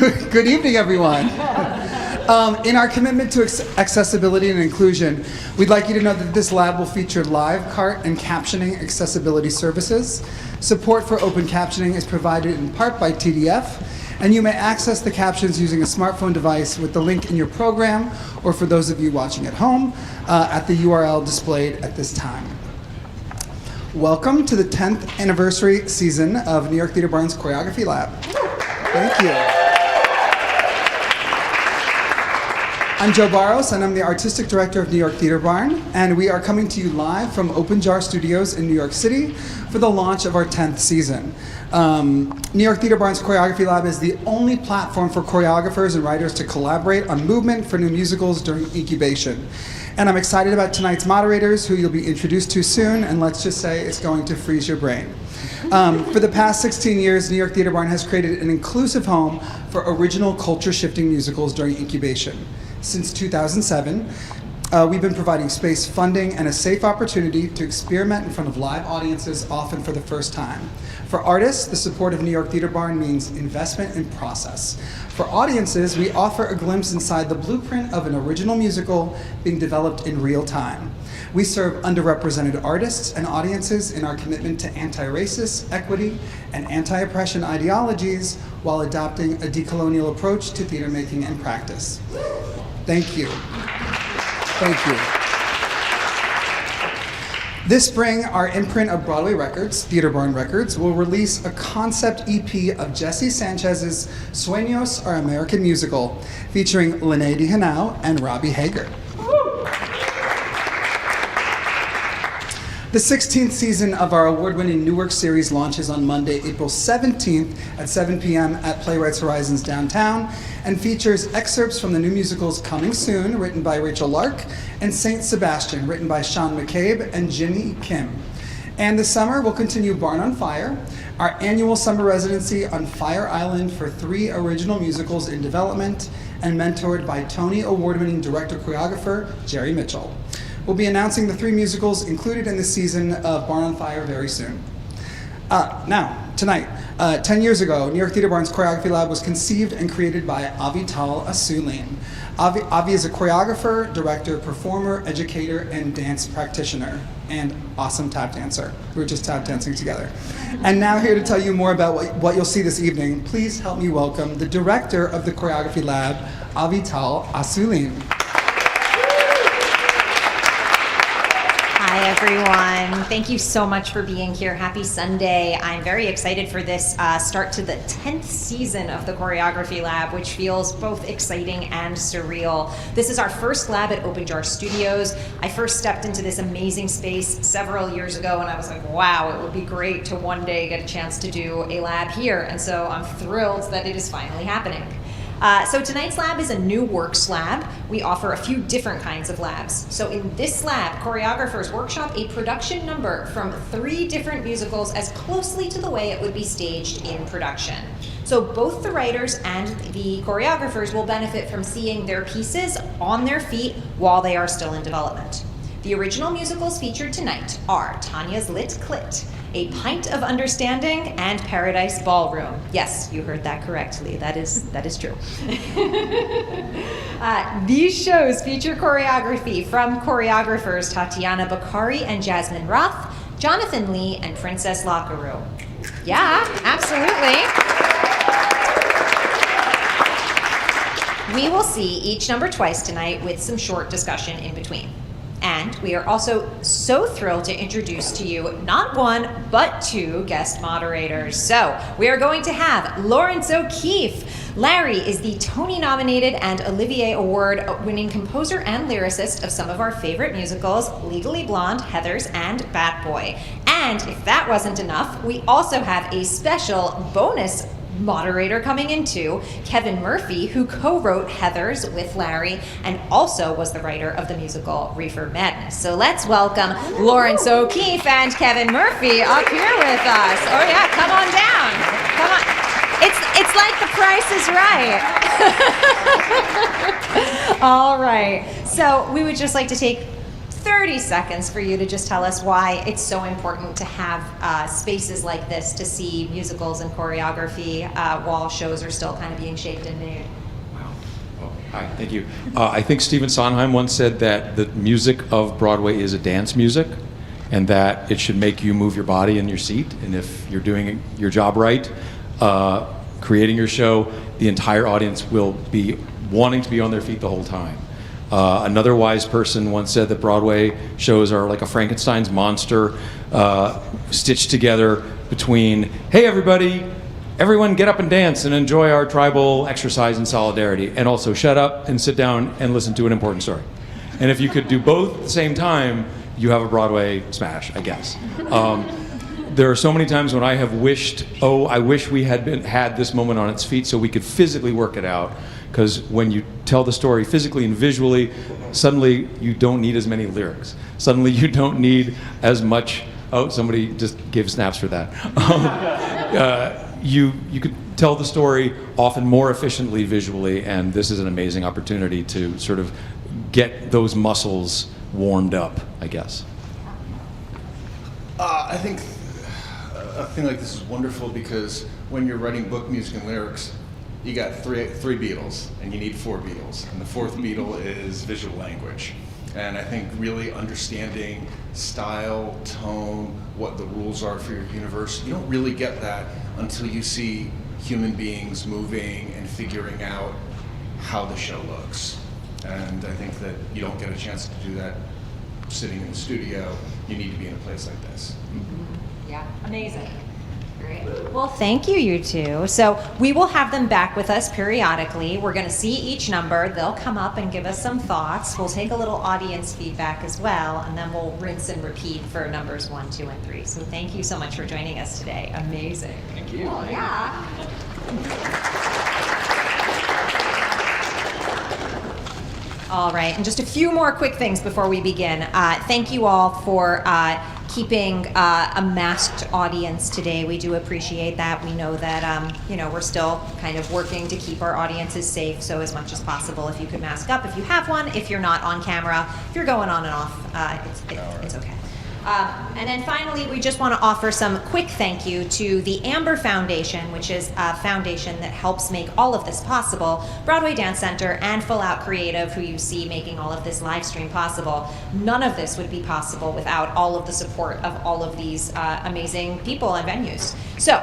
Good evening, everyone. In our commitment to accessibility and inclusion, we'd like you to know that this lab will feature live cart and captioning accessibility services. Support for open captioning is provided in part by TDF, and you may access the captions using a smartphone device with the link in your program, or for those of you watching at home, at the URL displayed at this time. Welcome to the 10th anniversary season of New York Theatre Barn's Choreography Lab. Thank you. I'm Joe Barros, and I'm the Artistic Director of New York Theatre Barn, and we are coming to you live from Open Jar Studios in New York City for the launch of our 10th season. New York Theatre Barn's Choreography Lab is the only platform for choreographers and writers to collaborate on movement for new musicals during incubation. And I'm excited about tonight's moderators, who you'll be introduced to soon, and let's just say it's going to freeze your brain. For the past 16 years, New York Theatre Barn has created an inclusive home for original culture-shifting musicals during incubation. Since 2007, we've been providing space, funding, and a safe opportunity to experiment in front of live audiences, often for the first time. For artists, the support of New York Theatre Barn means investment in process. For audiences, we offer a glimpse inside the blueprint of an original musical being developed in real time. We serve underrepresented artists and audiences in our commitment to anti-racist, equity, and anti-oppression ideologies while adopting a decolonial approach to theater making and practice. Thank you. Thank you. This spring, our imprint of Broadway Records, Theatre Barn Records, will release a concept EP of Jesse Sanchez's Sueños, Our American Musical, featuring Lene DeHanau and Robbie Hager. The 16th season of our award-winning Newark series launches on Monday, April 17th at 7 p.m. at Playwrights Horizons downtown, and features excerpts from the new musicals Coming Soon, written by Rachel Lark, and Saint Sebastian, written by Sean McCabe and Jimmy Kim. And this summer, we'll continue Barn on Fire, our annual summer residency on Fire Island for 3 original musicals in development and mentored by Tony Award-winning director-choreographer Jerry Mitchell. We'll be announcing the 3 musicals included in this season of Barn on Fire very soon. Now, tonight, 10 years ago, New York Theatre Barn's Choreography Lab was conceived and created by Avital Asuleen. Avi is a choreographer, director, performer, educator, and dance practitioner, and awesome tap dancer. We were just tap dancing together. And now here to tell you more about what you'll see this evening, please help me welcome the director of the Choreography Lab, Avital Asuleen. Hi, everyone. Thank you so much for being here. Happy Sunday. I'm very excited for this start to the 10th season of the Choreography Lab, which feels both exciting and surreal. This is our first lab at Open Jar Studios. I first stepped into this amazing space several years ago, and I was like, wow, it would be great to one day get a chance to do a lab here. And so I'm thrilled that it is finally happening. So tonight's lab is a new works lab. We offer a few different kinds of labs. So in this lab, choreographers workshop a production number from 3 different musicals as closely to the way it would be staged in production. So both the writers and the choreographers will benefit from seeing their pieces on their feet while they are still in development. The original musicals featured tonight are Tanya's Clit, A Pint of Understanding, and Paradise Ballroom. Yes, you heard that correctly. That is true. These shows feature choreography from choreographers Tatiana Baccari and Jasmine Roth, Jonathan Lee, and Princess Lockerooo. Yeah, absolutely. We will see each number twice tonight with some short discussion in between. And we are also so thrilled to introduce to you not 1, but 2 guest moderators. So we are going to have Lawrence O'Keefe. Larry is the Tony-nominated and Olivier Award-winning composer and lyricist of some of our favorite musicals, Legally Blonde, Heathers, and Bat Boy. And if that wasn't enough, we also have a special bonus moderator coming in too, Kevin Murphy, who co-wrote Heathers with Larry and also was the writer of the musical Reefer Madness. So let's welcome Lawrence O'Keefe and Kevin Murphy up here with us. Oh yeah, come on down. Come on. It's like The Price is Right. All right. So we would just like to take 30 seconds for you to just tell us why it's so important to have spaces like this to see musicals and choreography while shows are still kind of being shaped and made. Wow. Oh, hi, thank you. I think Stephen Sondheim once said that the music of Broadway is a dance music, and that it should make you move your body in your seat. And if you're doing your job right, creating your show, the entire audience will be wanting to be on their feet the whole time. Another wise person once said that Broadway shows are like a Frankenstein's monster stitched together between, hey everybody, everyone get up and dance and enjoy our tribal exercise in solidarity, and also shut up and sit down and listen to an important story. And if you could do both at the same time, you have a Broadway smash, I guess. There are so many times when I have wished, oh, I wish we had had this moment on its feet so we could physically work it out. Because when you tell the story physically and visually, suddenly you don't need as many lyrics. Suddenly you don't need as much, oh, somebody just gave snaps for that. You could tell the story often more efficiently visually, and this is an amazing opportunity to sort of get those muscles warmed up, I guess. I think a thing like this is wonderful because when you're writing book music and lyrics, you got three Beatles, and you need 4 Beatles, and the 4th Beatle is visual language. And I think really understanding style, tone, what the rules are for your universe, you don't really get that until you see human beings moving and figuring out how the show looks. And I think that you don't get a chance to do that sitting in the studio. You need to be in a place like this. Yeah, amazing. Great. Well, thank you, you two. So we will have them back with us periodically. We're going to see each number. They'll come up and give us some thoughts. We'll take a little audience feedback as well, and then we'll rinse and repeat for numbers 1, 2, and 3. So thank you so much for joining us today. Amazing. Thank you. Oh, yeah. All right, and just a few more quick things before we begin. Thank you all for keeping a masked audience today. We do appreciate that. We know that we're still kind of working to keep our audiences safe, so as much as possible, if you could mask up if you have one, if you're not on camera, if you're going on and off, it's okay. And then finally, we just want to offer some quick thank you to the Amber Foundation, which is a foundation that helps make all of this possible, Broadway Dance Center, and Full Out Creative, who you see making all of this live stream possible. None of this would be possible without all of the support of all of these amazing people and venues. So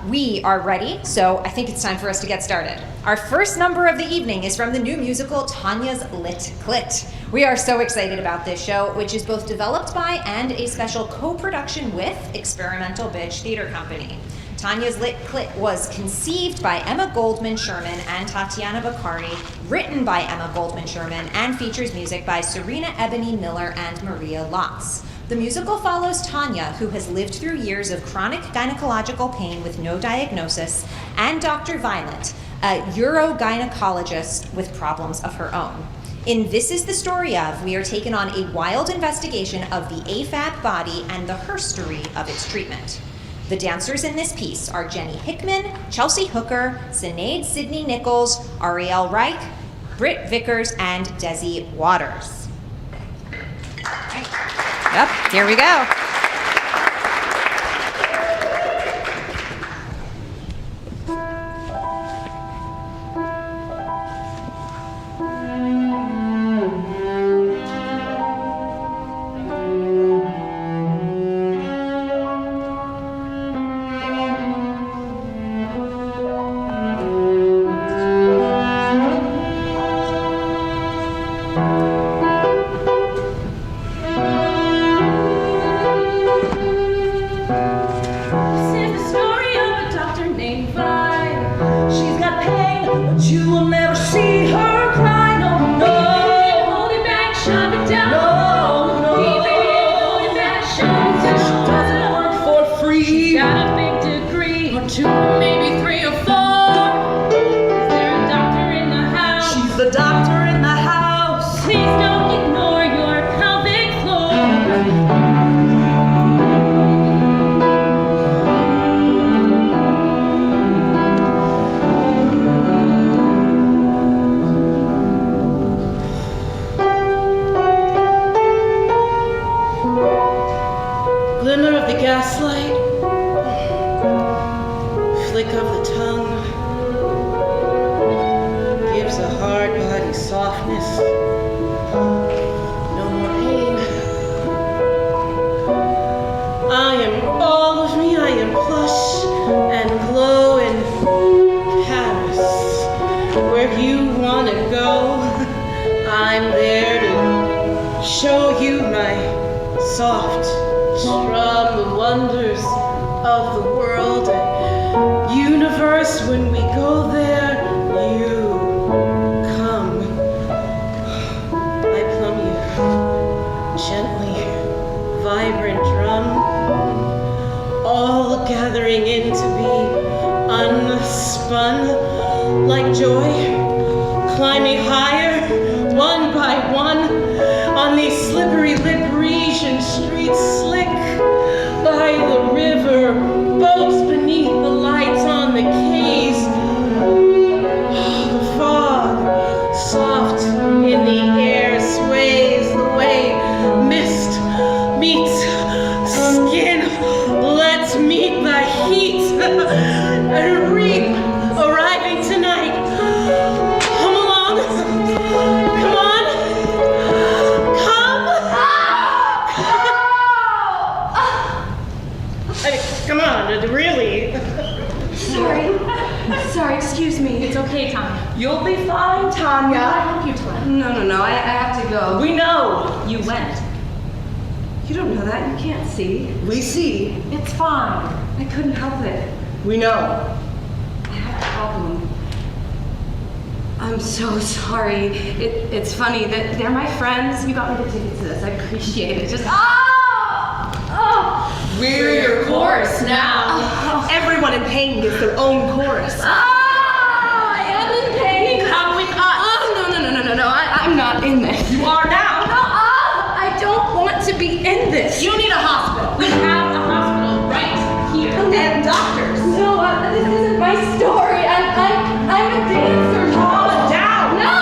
we are ready, so I think it's time for us to get started. Our first number of the evening is from the new musical Tanya's Clit. We are so excited about this show, which is both developed by and a special co-production with Experimental Bitch Theater Company. Tanya's Clit was conceived by Emma Goldman-Sherman and Tatiana Baccari, written by Emma Goldman-Sherman, and features music by Serena Ebony Miller and Mariah Lotz. The musical follows Tanya, who has lived through years of chronic gynecological pain with no diagnosis, and Dr. Violet, a urogynecologist with problems of her own. In This Is the Story Of, we are taken on a wild investigation of the AFAB body and the herstory of its treatment. The dancers in this piece are Jenny Hickman, Chelsea Hooker, Sinead Sidney Nichols, Ariel Reich, Britt Vickers, and Desi Waters. Yep, here we go. flick of the tongue gives a hard body softness. No more pain. I am all of me. I am plush and glow in Paris. Where you want to go, I'm there to show you my soft strum, the wonders of the world and universe. When we go there, you come. I plumb you, gently, vibrant drum, all gathering in to be unspun like joy, climbing higher, one by one, on these slippery lip Parisian streets, slick by the river, boats beneath the lights on the quays. The fog, soft in the air, sways the way mist meets skin. Let's meet the heat and reap arriving tonight. Come along. Come on. Come on, really. Sorry, excuse me. It's okay, Tanya. You'll be fine, Tanya. I hope you try. No, I have to go. We know. You went. You don't know that. You can't see. We see. It's fine. I couldn't help it. We know. I have a problem. I'm so sorry. It's funny that they're my friends. You got me the tickets to this. I appreciate it. Just We're your chorus now. Everyone in pain gets their own chorus. I am in pain. Come with us. No. I'm not in this. You are now. I don't want to be in this. You need a hospital. We have a hospital right here. And doctors. No, this isn't my story. I'm a dancer. Calm down. No!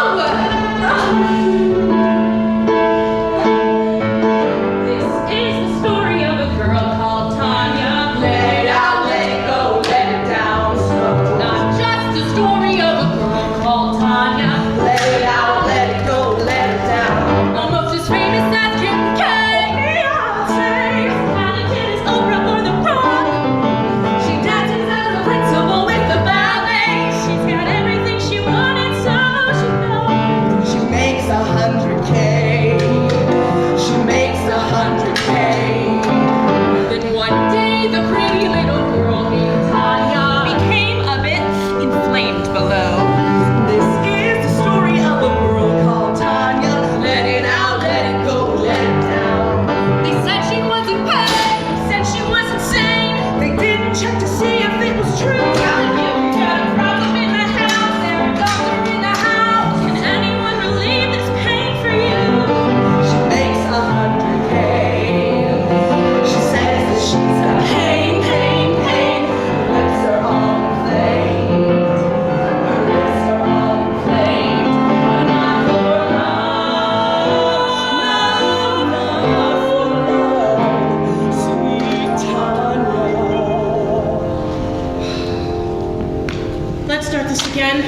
This is the story of a girl called Tanya. Let it out, let it go, let it down. Not just the story of a girl called Tanya. Let it out, let it go, let it down. Almost as famous as Kim K. Beyonce. Talented as Oprah or The Rock. She dances as a principal with the ballet. She's got everything she wanted, so she knows. She makes 100K. She makes 100K. Then one day, the pretty little girl named Tanya became a bit inflamed below. This is the story of a girl called Tanya. Let it out, let it go, let it down. They said she was in pain, said she was insane. They didn't check to see if it was true. Telling you got a problem in the house, there's a doctor in the house. Can anyone relieve this pain for you? She makes 100K. She says that she's got pain. Her lips are all inflamed. Her lips are all inflamed. But not for love. Not for love. Sweet Tanya. Let's start this again.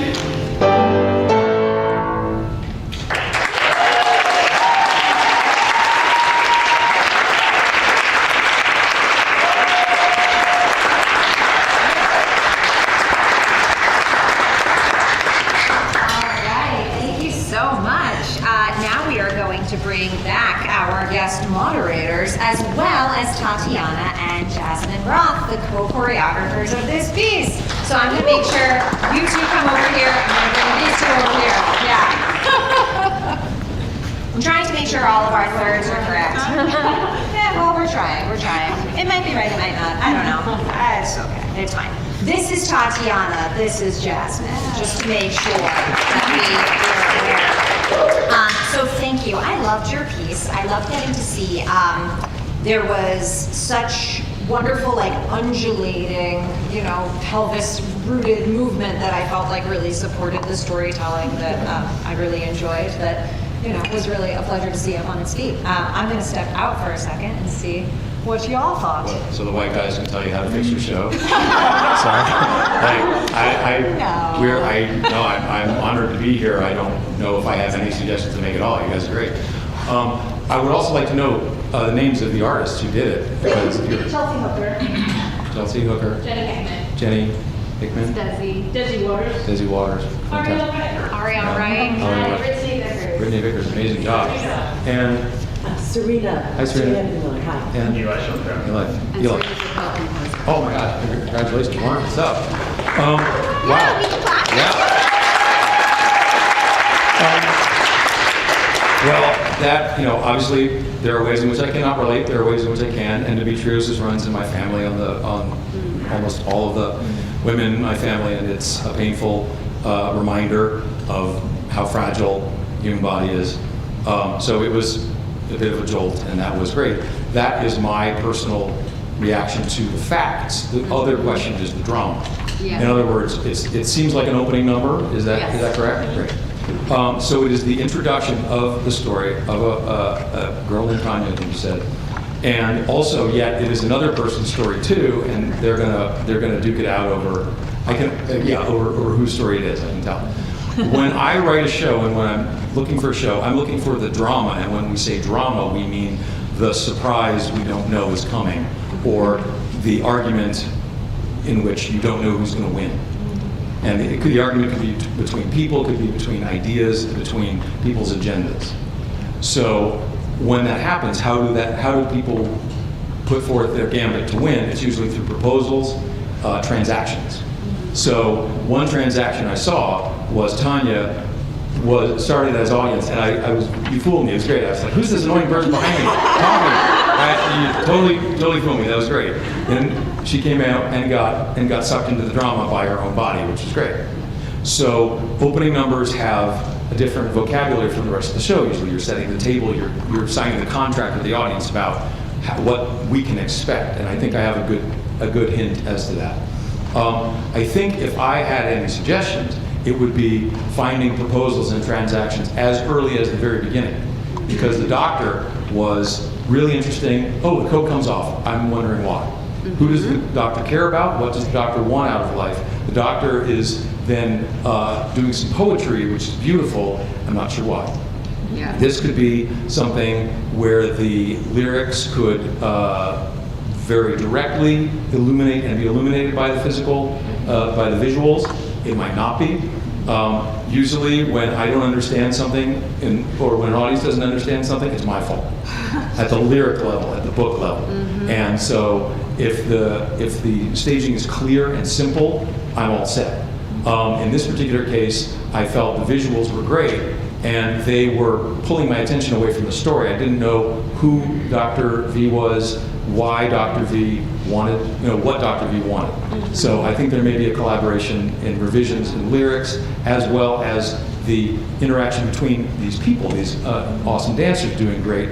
All right, thank you so much. Now we are going to bring back our guest moderators, as well as Tatiana and Jasmine Roth, the co-choreographers of this piece. So I'm going to make sure you two come over here. I'm going to bring these two over here. Yeah. I'm trying to make sure all of our thirds are correct. Yeah, well, we're trying. It might be right, it might not. I don't know. It's okay. It's fine. This is Tatiana. This is Jasmine. Just to make sure that we're aware. So thank you. I loved your piece. I loved getting to see. There was such wonderful, like undulating, pelvis-rooted movement that I felt like really supported the storytelling that I really enjoyed. That it was really a pleasure to see up on its feet. I'm going to step out for a second and see What's your thoughts? So the white guys can tell you how to fix your show. Sorry. I'm honored to be here. I don't know if I have any suggestions to make it all. You guys are great. I would also like to know the names of the artists who did it. Because Chelsea Hooker. Chelsea Hooker. Jenny Hickman. Jenny Hickman. Desi Waters. Desi Waters. Ariel Fantastic. Wright. Ariel Wright. Brittany Vickers. Brittany Vickers, amazing job. And Serena. Hi, Serena. Ebony Miller. Hi. and Eli. Oh my gosh! Congratulations, wonderful stuff. Wow. Yeah. Well, that, obviously there are ways in which I cannot relate. There are ways in which I can. Endometriosis runs in my family on almost all of the women in my family, and it's a painful reminder of how fragile the human body is. So it was a bit of a jolt, and that was great. That is my personal reaction to the facts. The other question is the drama. Yeah. In other words, it seems like an opening number. Is that correct? Great. So it is the introduction of the story of a girl named Tanya, as you said, and also yet it is another person's story too, and they're gonna duke it out over over whose story it is. I can tell. When I write a show and when I'm looking for a show, I'm looking for the drama, and when we say drama, we mean the surprise we don't know is coming, or the argument in which you don't know who's going to win. And the argument could be between people, could be between ideas, between people's agendas. So when that happens, how do people put forth their gambit to win? It's usually through proposals, transactions. So one transaction I saw was Tanya started as audience, and you fooled me. It was great. I was like, "Who's this annoying person behind me?" Tommy. You totally fooled me. That was great. And she came out and got sucked into the drama by her own body, which is great. So opening numbers have a different vocabulary from the rest of the show. Usually, you're setting the table. You're signing the contract with the audience about what we can expect. And I think I have a good hint as to that. I think if I had any suggestions, it would be finding proposals and transactions as early as the very beginning. Because the doctor was really interesting. Oh, the coat comes off. I'm wondering why. Who does the doctor care about? What does the doctor want out of life? The doctor is then doing some poetry, which is beautiful. I'm not sure why. Yeah. This could be something where the lyrics could very directly illuminate and be illuminated by the physical, by the visuals. It might not be. Usually when I don't understand something, or when an audience doesn't understand something, it's my fault. At the lyric level, at the book level. And so if the staging is clear and simple, I'm all set. In this particular case, I felt the visuals were great, and they were pulling my attention away from the story. I didn't know who Dr. V was, why Dr. V wanted, what Dr. V wanted. So I think there may be a collaboration in revisions and lyrics, as well as the interaction between these people, these awesome dancers doing great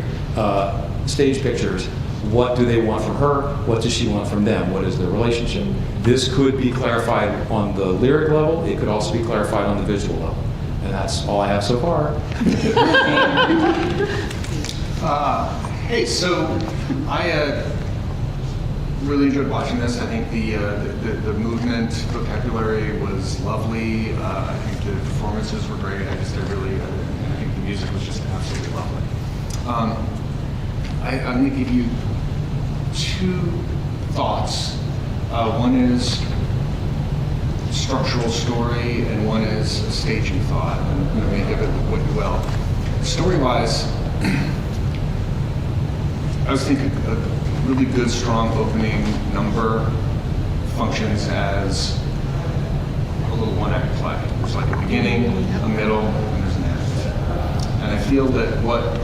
stage pictures. What do they want from her? What does she want from them? What is their relationship? This could be clarified on the lyric level. It could also be clarified on the visual level. And that's all I have so far. Hey, so I really enjoyed watching this. I think the movement vocabulary was lovely. I think the performances were great. I think the music was just absolutely lovely. I'm going to give you two thoughts. One is structural story, and one is a staging thought. And I'm going to give it well. Story-wise, I was thinking a really good, strong opening number functions as a little one-act play. There's like a beginning, a middle, and there's an end. And I feel that what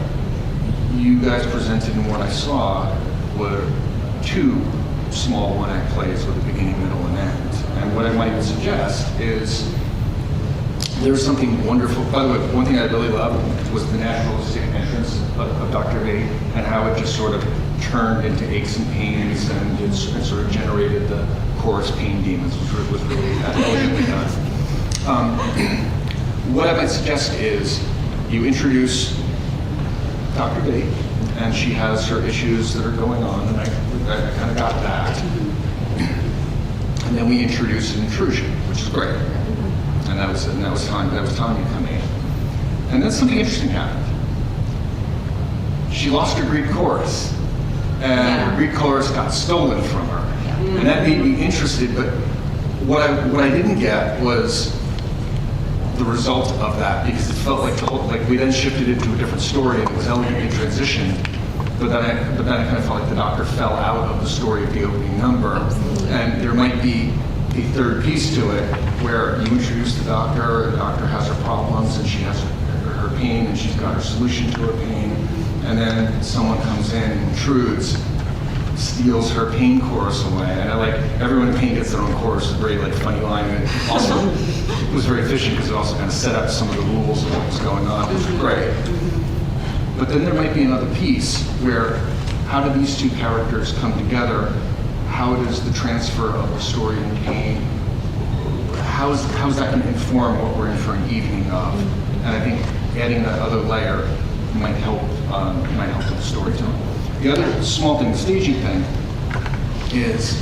you guys presented and what I saw were two small one-act plays with a beginning, middle, and end. And what I might suggest is there's something wonderful. By the way, one thing I really loved was the naturalistic entrance of Dr. V, and how it just sort of turned into aches and pains, and it sort of generated the chorus pain demons, which was really elegantly done. What I might suggest is you introduce Dr. V, and she has her issues that are going on, and I kind of got that. And then we introduced an intrusion, which is great. And that was Tanya coming in. And then something interesting happened. She lost her Greek chorus, and her Greek chorus got stolen from her. And that made me interested, but what I didn't get was the result of that, because it felt like we then shifted into a different story, and it was elegantly transitioned. But then I kind of felt like the doctor fell out of the story of the opening number. And there might be a third piece to it where you introduce the doctor has her problems, and she has her pain, and she's got her solution to her pain. And then someone comes in and intrudes, steals her pain chorus away. And everyone in pain gets their own chorus, a very funny line. And it also was very efficient because it also kind of set up some of the rules of what was going on, which was great. But then there might be another piece where, how do these two characters come together? How does the transfer of the story in pain, how's that going to inform what we're in for an evening of? And I think adding that other layer might help with the storytelling. The other small thing, the staging thing, is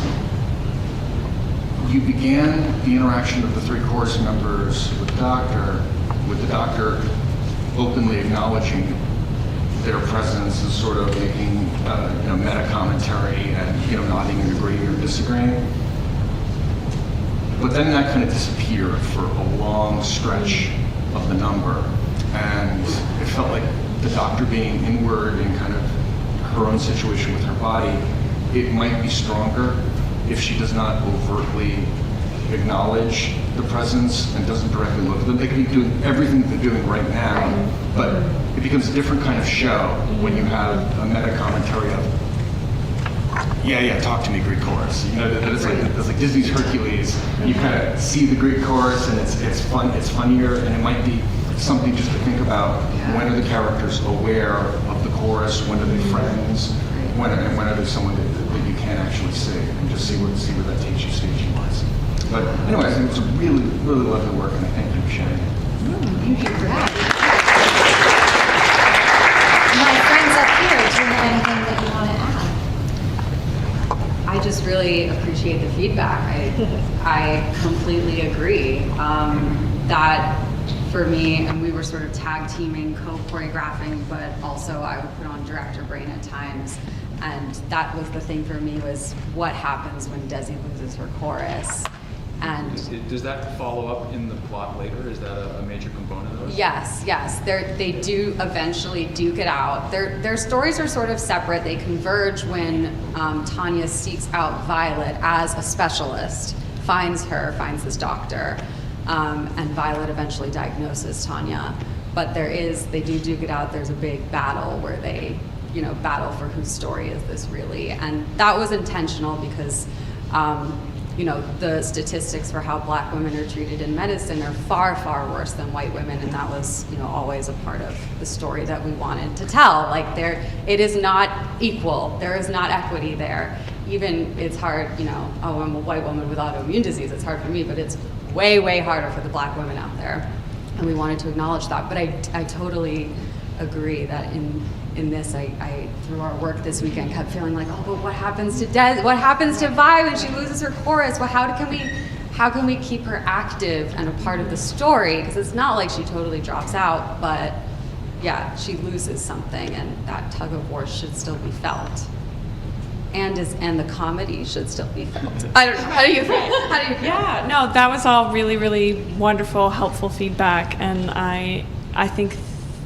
you began the interaction of the three chorus members with the doctor openly acknowledging their presence and sort of making meta commentary and nodding and agreeing or disagreeing. But then that kind of disappeared for a long stretch of the number, and it felt like the doctor being inward in kind of her own situation with her body. It might be stronger if she does not overtly acknowledge the presence and doesn't directly look at them. They could be doing everything they're doing right now, but it becomes a different kind of show when you have a meta commentary of, talk to me, Greek chorus. It's like Disney's Hercules. You kind of see the Greek chorus, and it's fun. It's funnier, and it might be something just to think about. When are the characters aware of the chorus? When are they friends? When are they someone that you can't actually see? And just see where that takes you staging wise. But anyway, I think it was a really, really lovely work, and I thank you for sharing it. Thank you for that. My friends up here, do you have anything that you want to add? I just really appreciate the feedback. I completely agree. That for me, and we were sort of tag teaming, co-choreographing, but also I would put on director brain at times. And that was the thing for me, was what happens when Desi loses her chorus. And does that follow up in the plot later? Is that a major component of it? Yes. They do eventually duke it out. Their stories are sort of separate. They converge when Tanya seeks out Violet as a specialist, finds this doctor, and Violet eventually diagnoses Tanya. But they do duke it out. There's a big battle where they, battle for whose story is this really. And that was intentional because the statistics for how Black women are treated in medicine are far, far worse than white women, and that was, always a part of the story that we wanted to tell. It is not equal. There is not equity there. Even it's hard, I'm a white woman with autoimmune disease. It's hard for me, but it's way, way harder for the Black women out there, and we wanted to acknowledge that. But I totally agree that in this, I through our work this weekend kept feeling like, but what happens to what happens to Vi when she loses her chorus? Well, how can we keep her active and a part of the story? Because it's not like she totally drops out, but yeah, she loses something, and that tug of war should still be felt. And the comedy should still be felt. I don't know. How do you feel? Yeah, no, that was all really, really wonderful, helpful feedback, and I think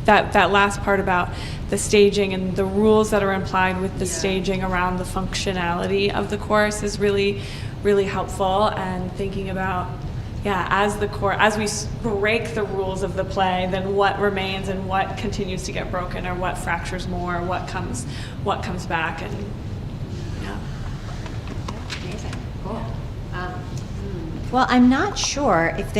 that last part about the staging and the rules that are implied with the staging around the functionality of the chorus is really, really helpful. And thinking about, as we break the rules of the play, then what remains and what continues to get broken, or what fractures more, what comes back, and Amazing. Cool. Well, I'm not sure if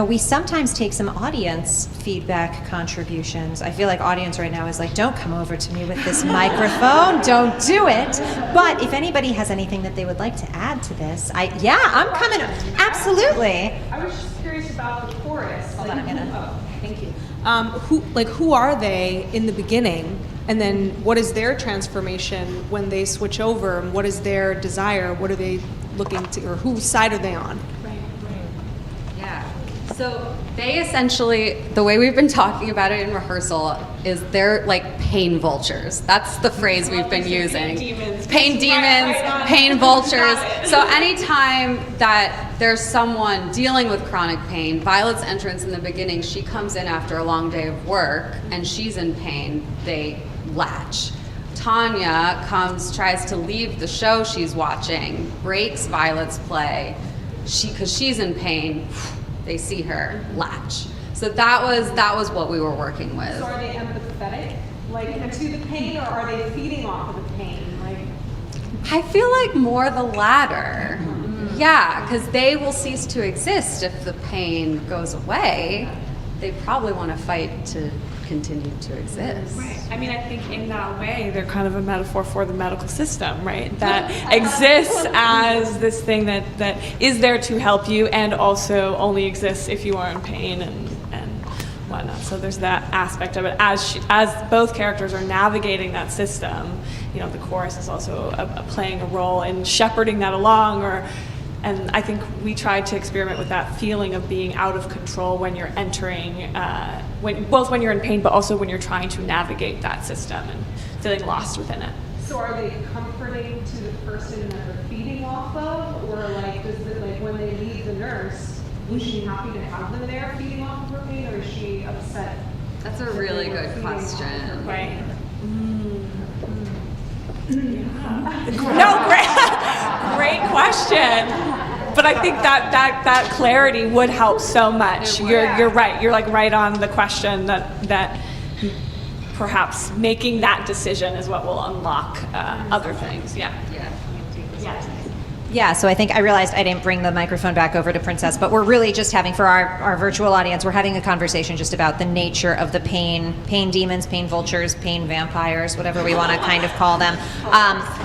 we sometimes take some audience feedback contributions. I feel like audience right now is like, don't come over to me with this microphone, don't do it. But if anybody has anything that they would like to add to this, I'm coming, absolutely. I was just curious about the chorus. Hold on, I'm gonna. Thank you. Who are they in the beginning? And then what is their transformation when they switch over? And what is their desire? What are they looking to, or whose side are they on? Yeah. So they essentially, the way we've been talking about it in rehearsal is they're like pain vultures. That's the phrase we've been using. Pain demons, pain vultures. So anytime that there's someone dealing with chronic pain, Violet's entrance in the beginning, she comes in after a long day of work and she's in pain, they latch. Tanya comes, tries to leave the show she's watching, breaks Violet's play. Because she's in pain, they see her latch. So that was what we were working with. So are they empathetic, like, to the pain, or are they feeding off of the pain? Like, I feel like more the latter. Yeah, because they will cease to exist if the pain goes away. They probably want to fight to continue to exist. Right. I mean, I think in that way, they're kind of a metaphor for the medical system, right? That exists as this thing that is there to help you and also only exists if you are in pain and whatnot. So there's that aspect of it. As both characters are navigating that system, you know, the chorus is also playing a role in shepherding that along, and I think we tried to experiment with that feeling of being out of control when you're entering, both when you're in pain, but also when you're trying to navigate that system and feeling lost within it. so are they comforting to the person that they're feeding off of, or like does it, like when they leave the nurse, is she happy to have them there feeding off of her pain, or is she upset? That's a really good question. Right. No, great question. But I think that clarity would help so much. You're right. You're like right on the question that perhaps making that decision is what will unlock other things. Yeah. Yeah, so I think I realized I didn't bring the microphone back over to Princess, but we're really just having, for our virtual audience, we're having a conversation just about the nature of the pain demons, pain vultures, pain vampires, whatever we want to kind of call them.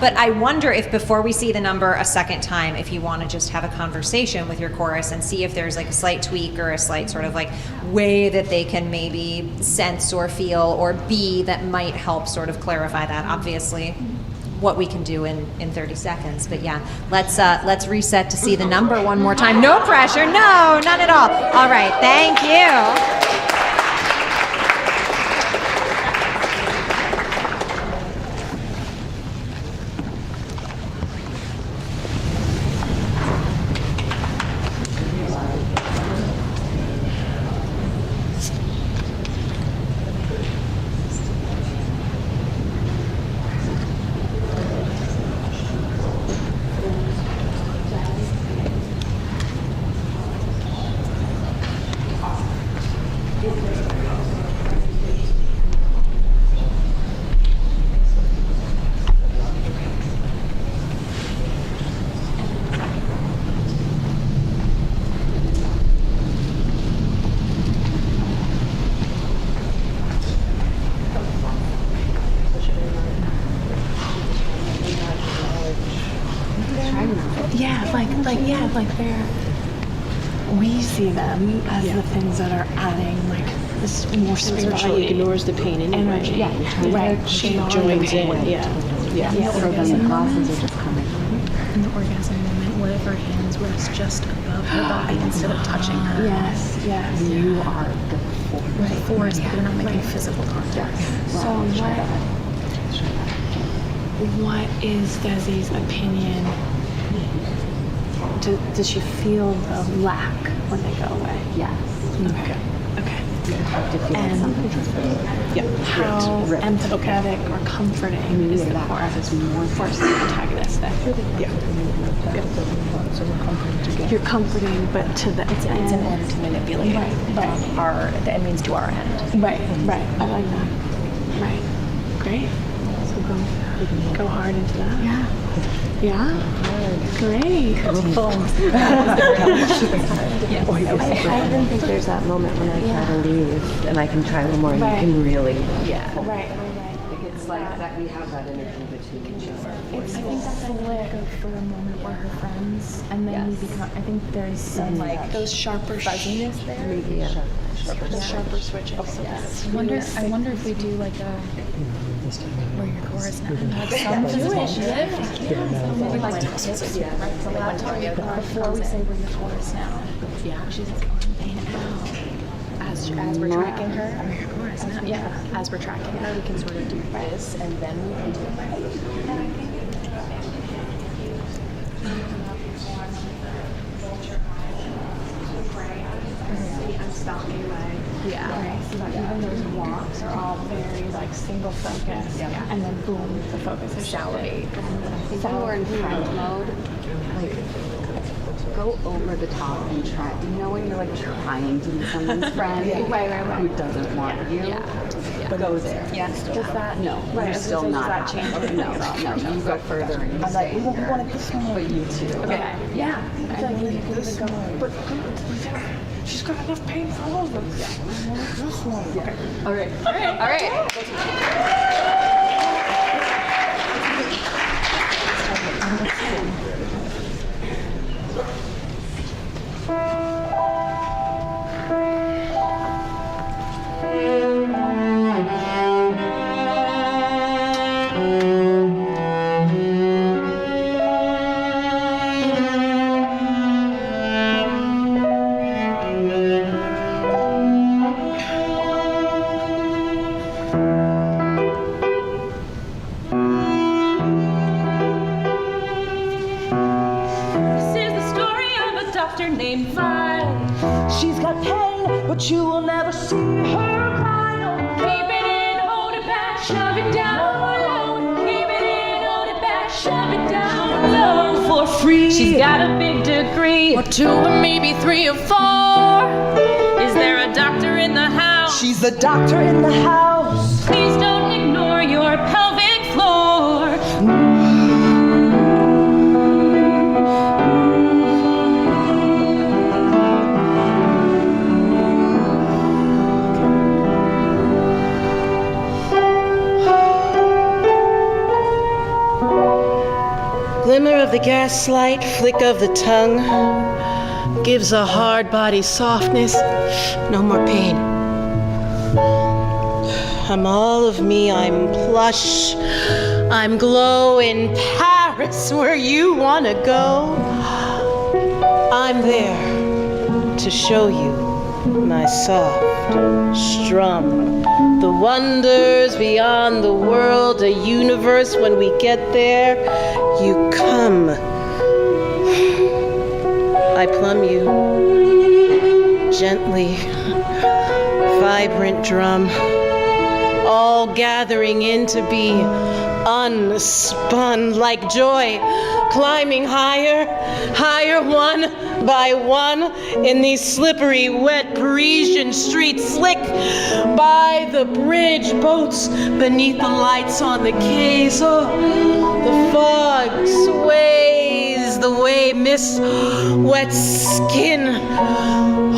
But I wonder if before we see the number a second time, if you want to just have a conversation with your chorus and see if there's like a slight tweak or a slight sort of like way that they can maybe sense or feel or be that might help sort of clarify that. Obviously, what we can do in 30 seconds. But yeah, let's reset to see the number one more time. No pressure, no, none at all. All right, thank you. We see them as the things that are adding like this more spiritual. Ignores the pain and energy. Yeah, she joins in. So then the classes are just coming. In the orgasm moment, one of her hands rests just above her body instead of touching her. Yes. You are the force, but they're not making physical contact. So what is Desi's opinion? Does she feel the lack when they go away? Yes. Okay. You have to feel And something. how empathetic or comforting is the chorus for the antagonist then? So we're comforting together. You're comforting, but to the It's in order to manipulate the means to our end. Right. I like that. Right. Great. So go hard into that. Yeah? Great. I even think there's that moment when I try to leave and I can try a little more and you can really, Right. It's like that we have that energy between each other. I think that's a way to go for a moment where her friends, and then we become, I think there's some like Those sharper fuzziness there. Maybe, the sharper switches. I wonder if we do like a We're your chorus now. Some initiative. We'd like to tips right from one Tanya. Before we say we're your chorus now. Yeah. She's like, paint it out. As we're tracking her. We're your chorus now. Yeah. As we're tracking her, we can sort of do this, and then we can do it right. Yeah. Right. So that even those walks are all very like single focus. Yeah. And then boom, the focus is salivate. When we're in friend mode, like go over the top and try. You know when you're like trying to be someone's friend, Right. who doesn't want you? Yeah. But go there. Yeah. Does that? No, Right. you're still not. Does that change? No, you go further and you stay here. But you too. Okay. Yeah. I feel like you can even go. But she's got enough pain for all of them. Yeah. This one. Okay. All right. This is the story of a doctor named Violet. She's got pain, but you will never see her cry. No. Keep it in, hold it back, shove it down low. Keep it in, hold it back, shove it down low. For free. She's got a big degree, or 2 or maybe 3 or 4. Is there a doctor in the house? She's the doctor in the house. Please don't ignore your pelvic floor. Glimmer of the gaslight, flick of the tongue, gives a hard body softness, no more pain. I'm all of me, I'm plush, I'm glow in Paris where you wanna go. I'm there to show you my soft strum, the wonders beyond the world, a universe. When we get there, you come. I plumb you gently, vibrant drum, all gathering in to be unspun like joy, climbing higher, higher one by one in these slippery, wet Parisian streets, slick by the bridge, boats beneath the lights on the quays. Oh, the fog sways the way mist wet skin.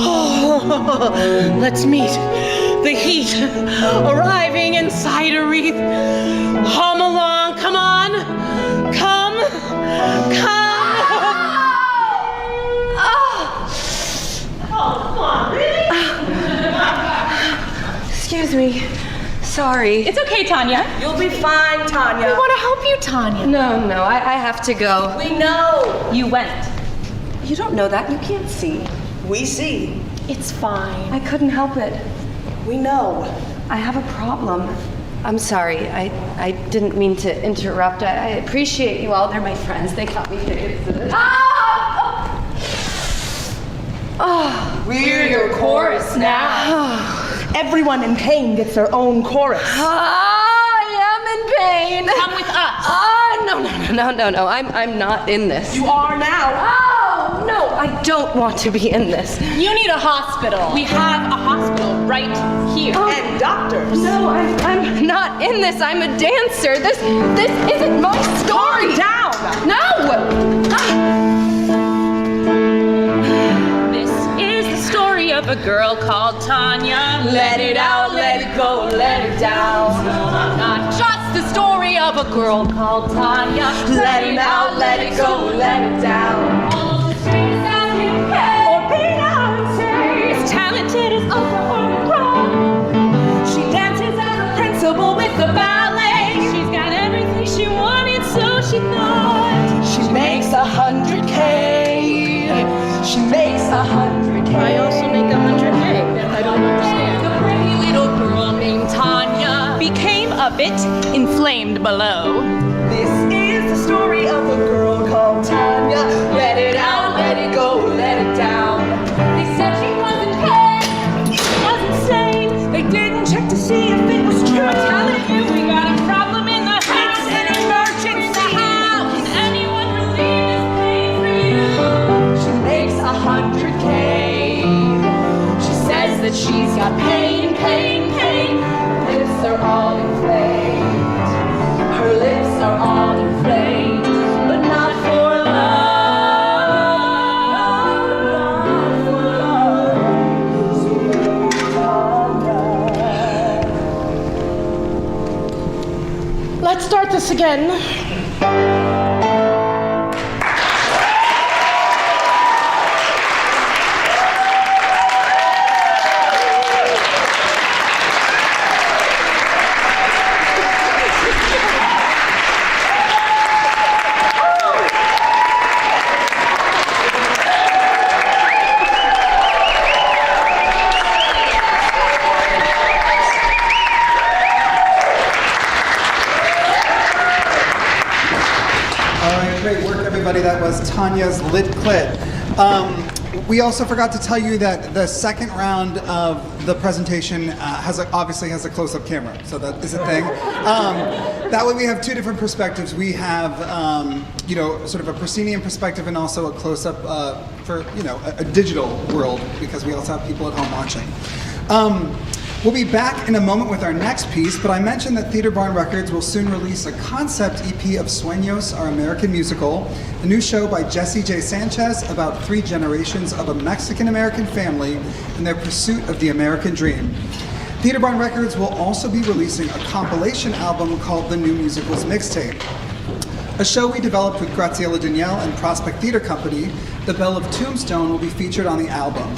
Oh, let's meet the heat arriving inside a wreath. Hum along, come on, come. Oh, come on, really? Excuse me. Sorry. It's okay, Tanya. You'll be fine, Tanya. We want to help you, Tanya. No, I have to go. We know. You went. You don't know that. You can't see. We see. It's fine. I couldn't help it. We know. I have a problem. I'm sorry. I didn't mean to interrupt. I appreciate you all. They're my friends. They got me tickets to this. Oh, We're your chorus now. everyone in pain gets their own chorus. I am in pain. Come with us. No. I'm not in this. You are now. Oh, no, I don't want to be in this. You need a hospital. We have a hospital right here. And doctors. No, I'm not in this. I'm a dancer. This isn't my story. Calm down. No. This is the story of a girl called Tanya. Let it out, let it go, let it down. Not just the story of a girl called Tanya. Let it out, let it go, let it down. All the strings that can play. Or Beyonce. As talented as Oprah or LaRue. She dances as a principal with the ballet. She makes 100K. I also make 100K. I don't understand. The pretty little girl named Tanya Became a bit inflamed below. This is the story of a girl called Tanya. Let it out, let it go, let it down. They said she wasn't paid, she was insane. They didn't check to see if it was true. I'm telling you, we got a problem in the house. It's an emergency. Can anyone relieve this pain for you? She makes 100K. She says that she's got pain, pain, pain. Her lips are all inflamed. Her lips are all inflamed, but not for love. Not for love. Sweet Tanya. Let's start this again. Great work, everybody. That was Tanya's Lit Clit. We also forgot to tell you that the second round of the presentation obviously has a close-up camera, so that is a thing. That way we have two different perspectives. We have, sort of a proscenium perspective and also a close-up for, a digital world, because we also have people at home watching. We'll be back in a moment with our next piece, but I mentioned that Theater Barn Records will soon release a concept EP of Sueños, Our American Musical, a new show by Jesse J. Sanchez about 3 generations of a Mexican-American family and their pursuit of the American dream. Theater Barn Records will also be releasing a compilation album called The New Musicals Mixtape. A show we developed with Graziella Danielle and Prospect Theater Company, The Belle of Tombstone, will be featured on the album.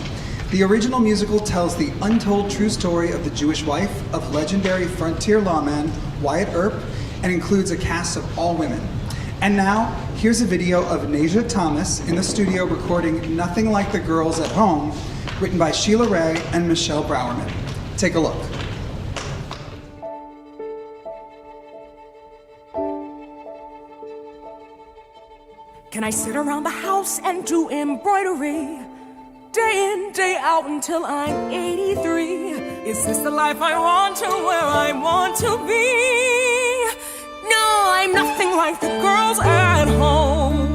The original musical tells the untold true story of the Jewish wife of legendary frontier lawman Wyatt Earp and includes a cast of all women. And now, here's a video of Nasia Thomas in the studio recording Nothing Like the Girls at Home, written by Sheila Ray and Michelle Browerman. Take a look. Can I sit around the house and do embroidery? Day in, day out until I'm 83. Is this the life I want to, where I want to be? No, I'm nothing like the girls at home.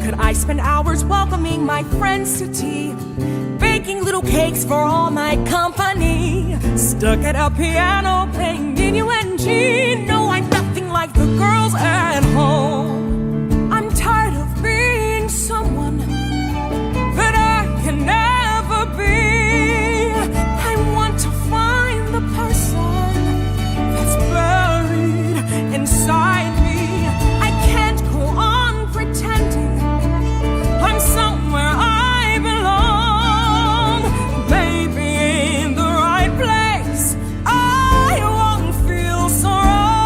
Could I spend hours welcoming my friends to tea, baking little cakes for all my company, stuck at a piano playing minuet? No, I'm nothing like the girls at home. I'm tired of being someone that I can never be. I want to find the person that's buried inside me. I can't go on pretending I'm somewhere I belong. Maybe in the right place I won't feel so wrong.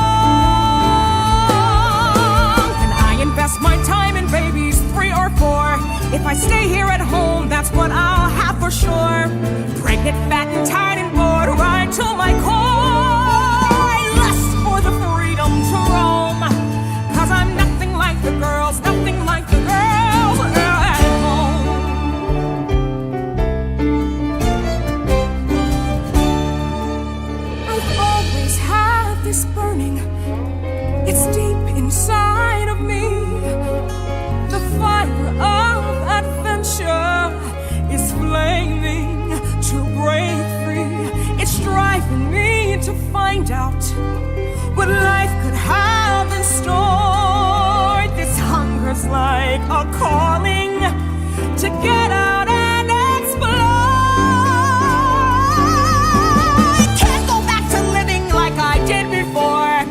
Can I invest my time in babies 3 or 4? If I stay here at home, that's what I'll have for sure. Pregnant, fat, and tired and bored, right to my core. I lust for the freedom to roam, 'cause I'm nothing like the girls, nothing like the girls at home. I've always had this burning, it's deep inside of me. The fire of adventure is flaming to break free. It's driving me to find out what life could have in store. This hunger's like a calling to get out and explore. I can't go back to living like I did before.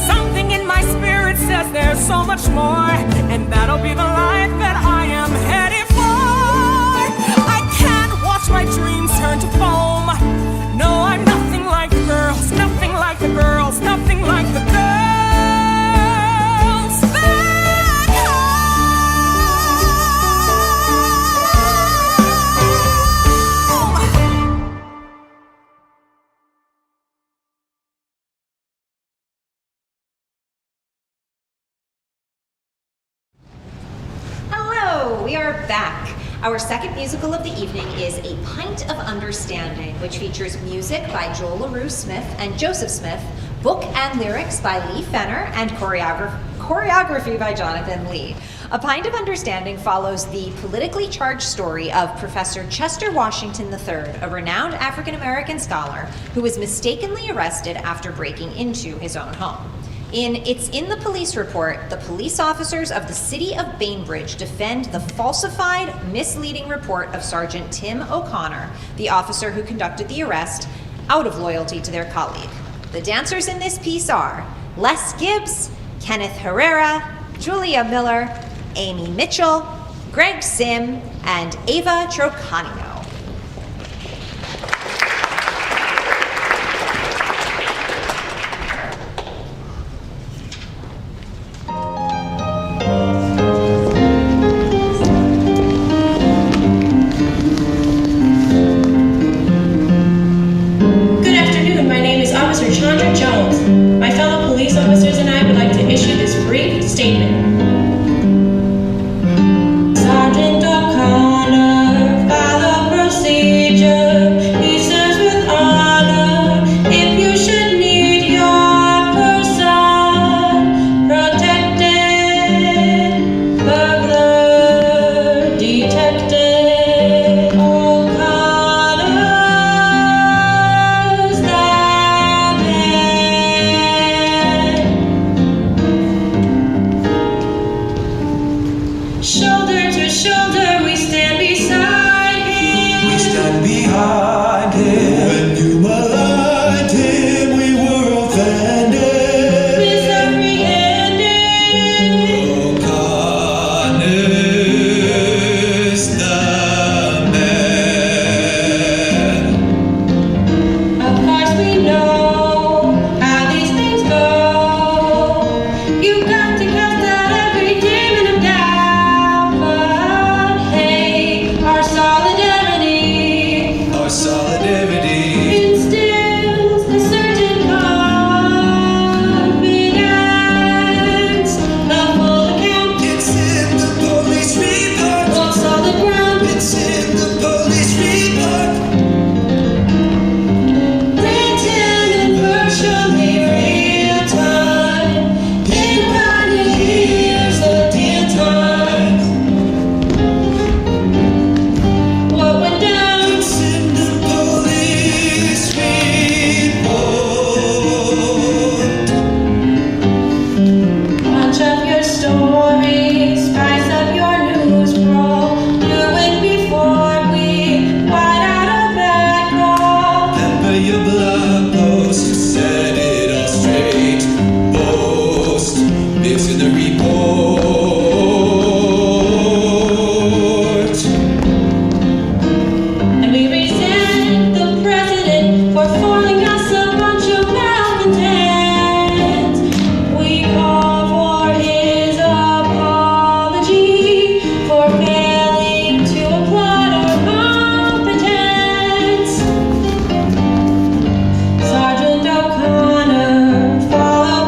Something in my spirit says there's so much more, and that'll be the life that I am headed for. I can't watch my dreams turn to foam. No, I'm nothing like the girls, nothing like the girls, nothing like the girls So we are back. Our second musical of the evening is A Pint of Understanding, which features music by Joel LaRue Smith and Joseph Smith, book and lyrics by Lee Phenner, and choreography by Jonathan Lee. A Pint of Understanding follows the politically charged story of Professor Chester Washington III, a renowned African-American scholar who was mistakenly arrested after breaking into his own home. It's in the police report, the police officers of the city of Bainbridge defend the falsified, misleading report of Sergeant Tim O'Connor, the officer who conducted the arrest, out of loyalty to their colleague. The dancers in this piece are Les Gibbs, Kenneth Herrera, Julia Miller, Amy Mitchell, Greg Sim, and Ava Trocanio.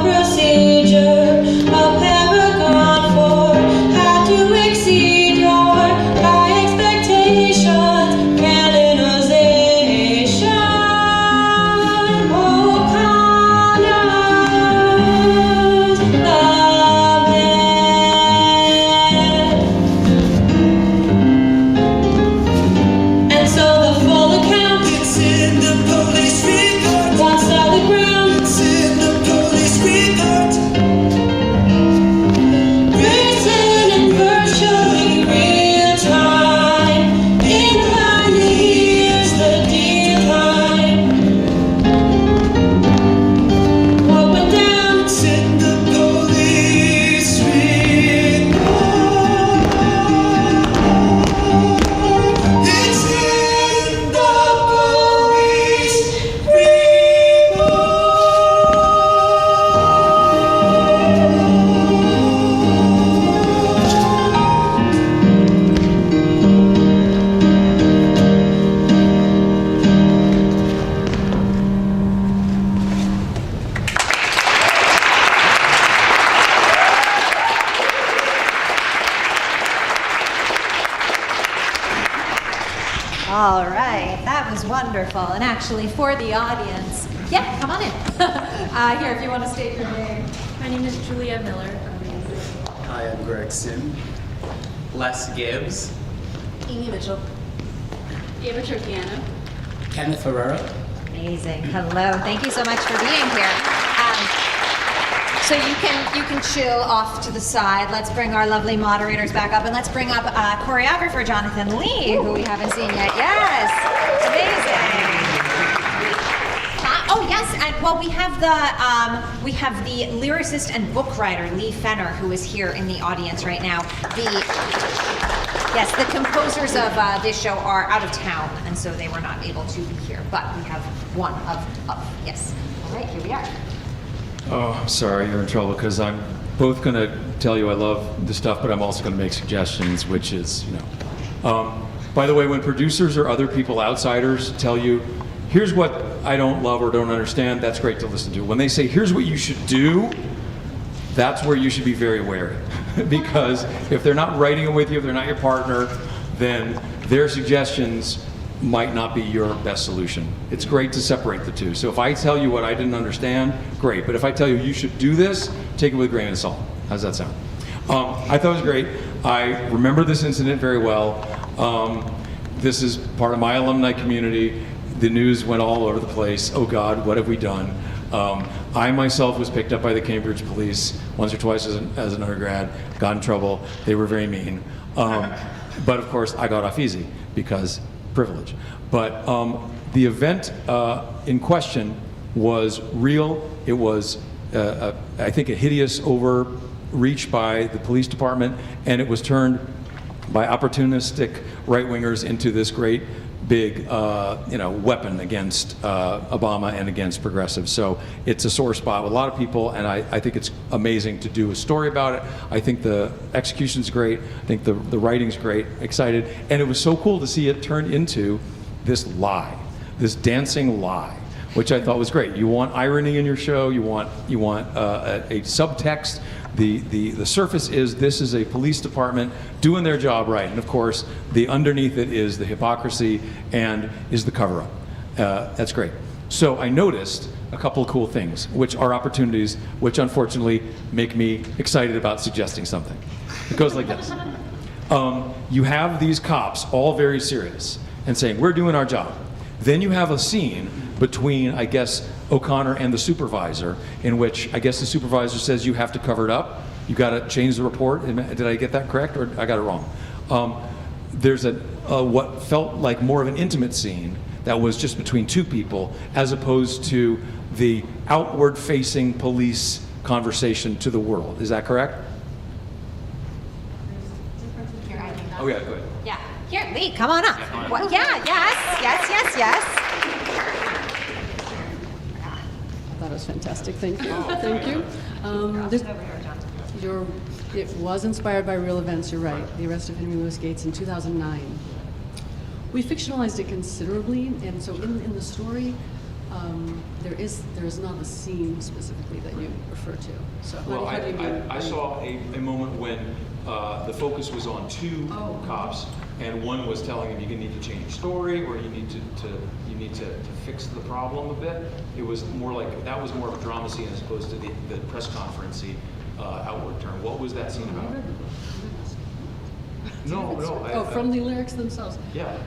Procedure, a paragon All right, that was wonderful. And actually, for the audience, yeah, come on in. Here, if you want to state your name. My name is Julia Miller. Hi, I'm Greg Sim. Les Gibbs. Amy Mitchell. Ava Turkiano. Kenneth Herrera. Amazing. Hello. Thank you so much for being here. So you can chill off to the side. Let's bring our lovely moderators back up, and let's bring up choreographer Jonathan Lee, who we haven't seen yet. Yes, amazing. Oh yes, and well we have the lyricist and book writer Lee Phenner, who is here in the audience right now. The composers of this show are out of town, and so they were not able to be here. But we have one of yes. All right, here we are. Oh, I'm sorry, you're in trouble, because I'm both going to tell you I love the stuff, but I'm also going to make suggestions, which is, by the way, when producers or other people, outsiders, tell you, here's what I don't love or don't understand, that's great to listen to. When they say, here's what you should do, that's where you should be very wary. Because if they're not writing it with you, if they're not your partner, then their suggestions might not be your best solution. It's great to separate the two. So if I tell you what I didn't understand, great. But if I tell you you should do this, take it with a grain of salt. How's that sound? I thought it was great. I remember this incident very well. This is part of my alumni community. The news went all over the place. Oh God, what have we done? I myself was picked up by the Cambridge police once or twice as an undergrad, got in trouble. They were very mean. But of course, I got off easy because privilege. But the event in question was real. It was, I think, a hideous overreach by the police department, and it was turned by opportunistic right-wingers into this great big weapon against Obama and against progressives. So it's a sore spot with a lot of people, and I think it's amazing to do a story about it. I think the execution's great. I think the writing's great. Excited. And it was so cool to see it turn into this lie, this dancing lie, which I thought was great. You want irony in your show. You want a subtext. The surface is this is a police department doing their job right, and of course the underneath it is the hypocrisy and is the cover-up. That's great. So I noticed a couple of cool things, which are opportunities, which unfortunately make me excited about suggesting something. It goes like this. You have these cops all very serious and saying we're doing our job. Then you have a scene between, I guess, O'Connor and the supervisor, in which I guess the supervisor says you have to cover it up. You got to change the report. Did I get that correct, or I got it wrong? There's what felt like more of an intimate scene that was just between two people, as opposed to the outward-facing police conversation to the world. Is that correct? Oh yeah, good. Yeah. Here, Lee, come on up. Well, yeah, yes. That was fantastic. Thank you. Thank you. It was inspired by real events. You're right. The arrest of Henry Louis Gates in 2009. We fictionalized it considerably, and so in the story, there is not a scene specifically that you refer to. So well, how do you mean? I saw a moment when the focus was on two cops, and one was telling him you need to change your story, or you need to fix the problem a bit. It was more like that was more of a drama scene as opposed to the press conference-y outward turn. What was that scene about? No. From the lyrics themselves. Yeah.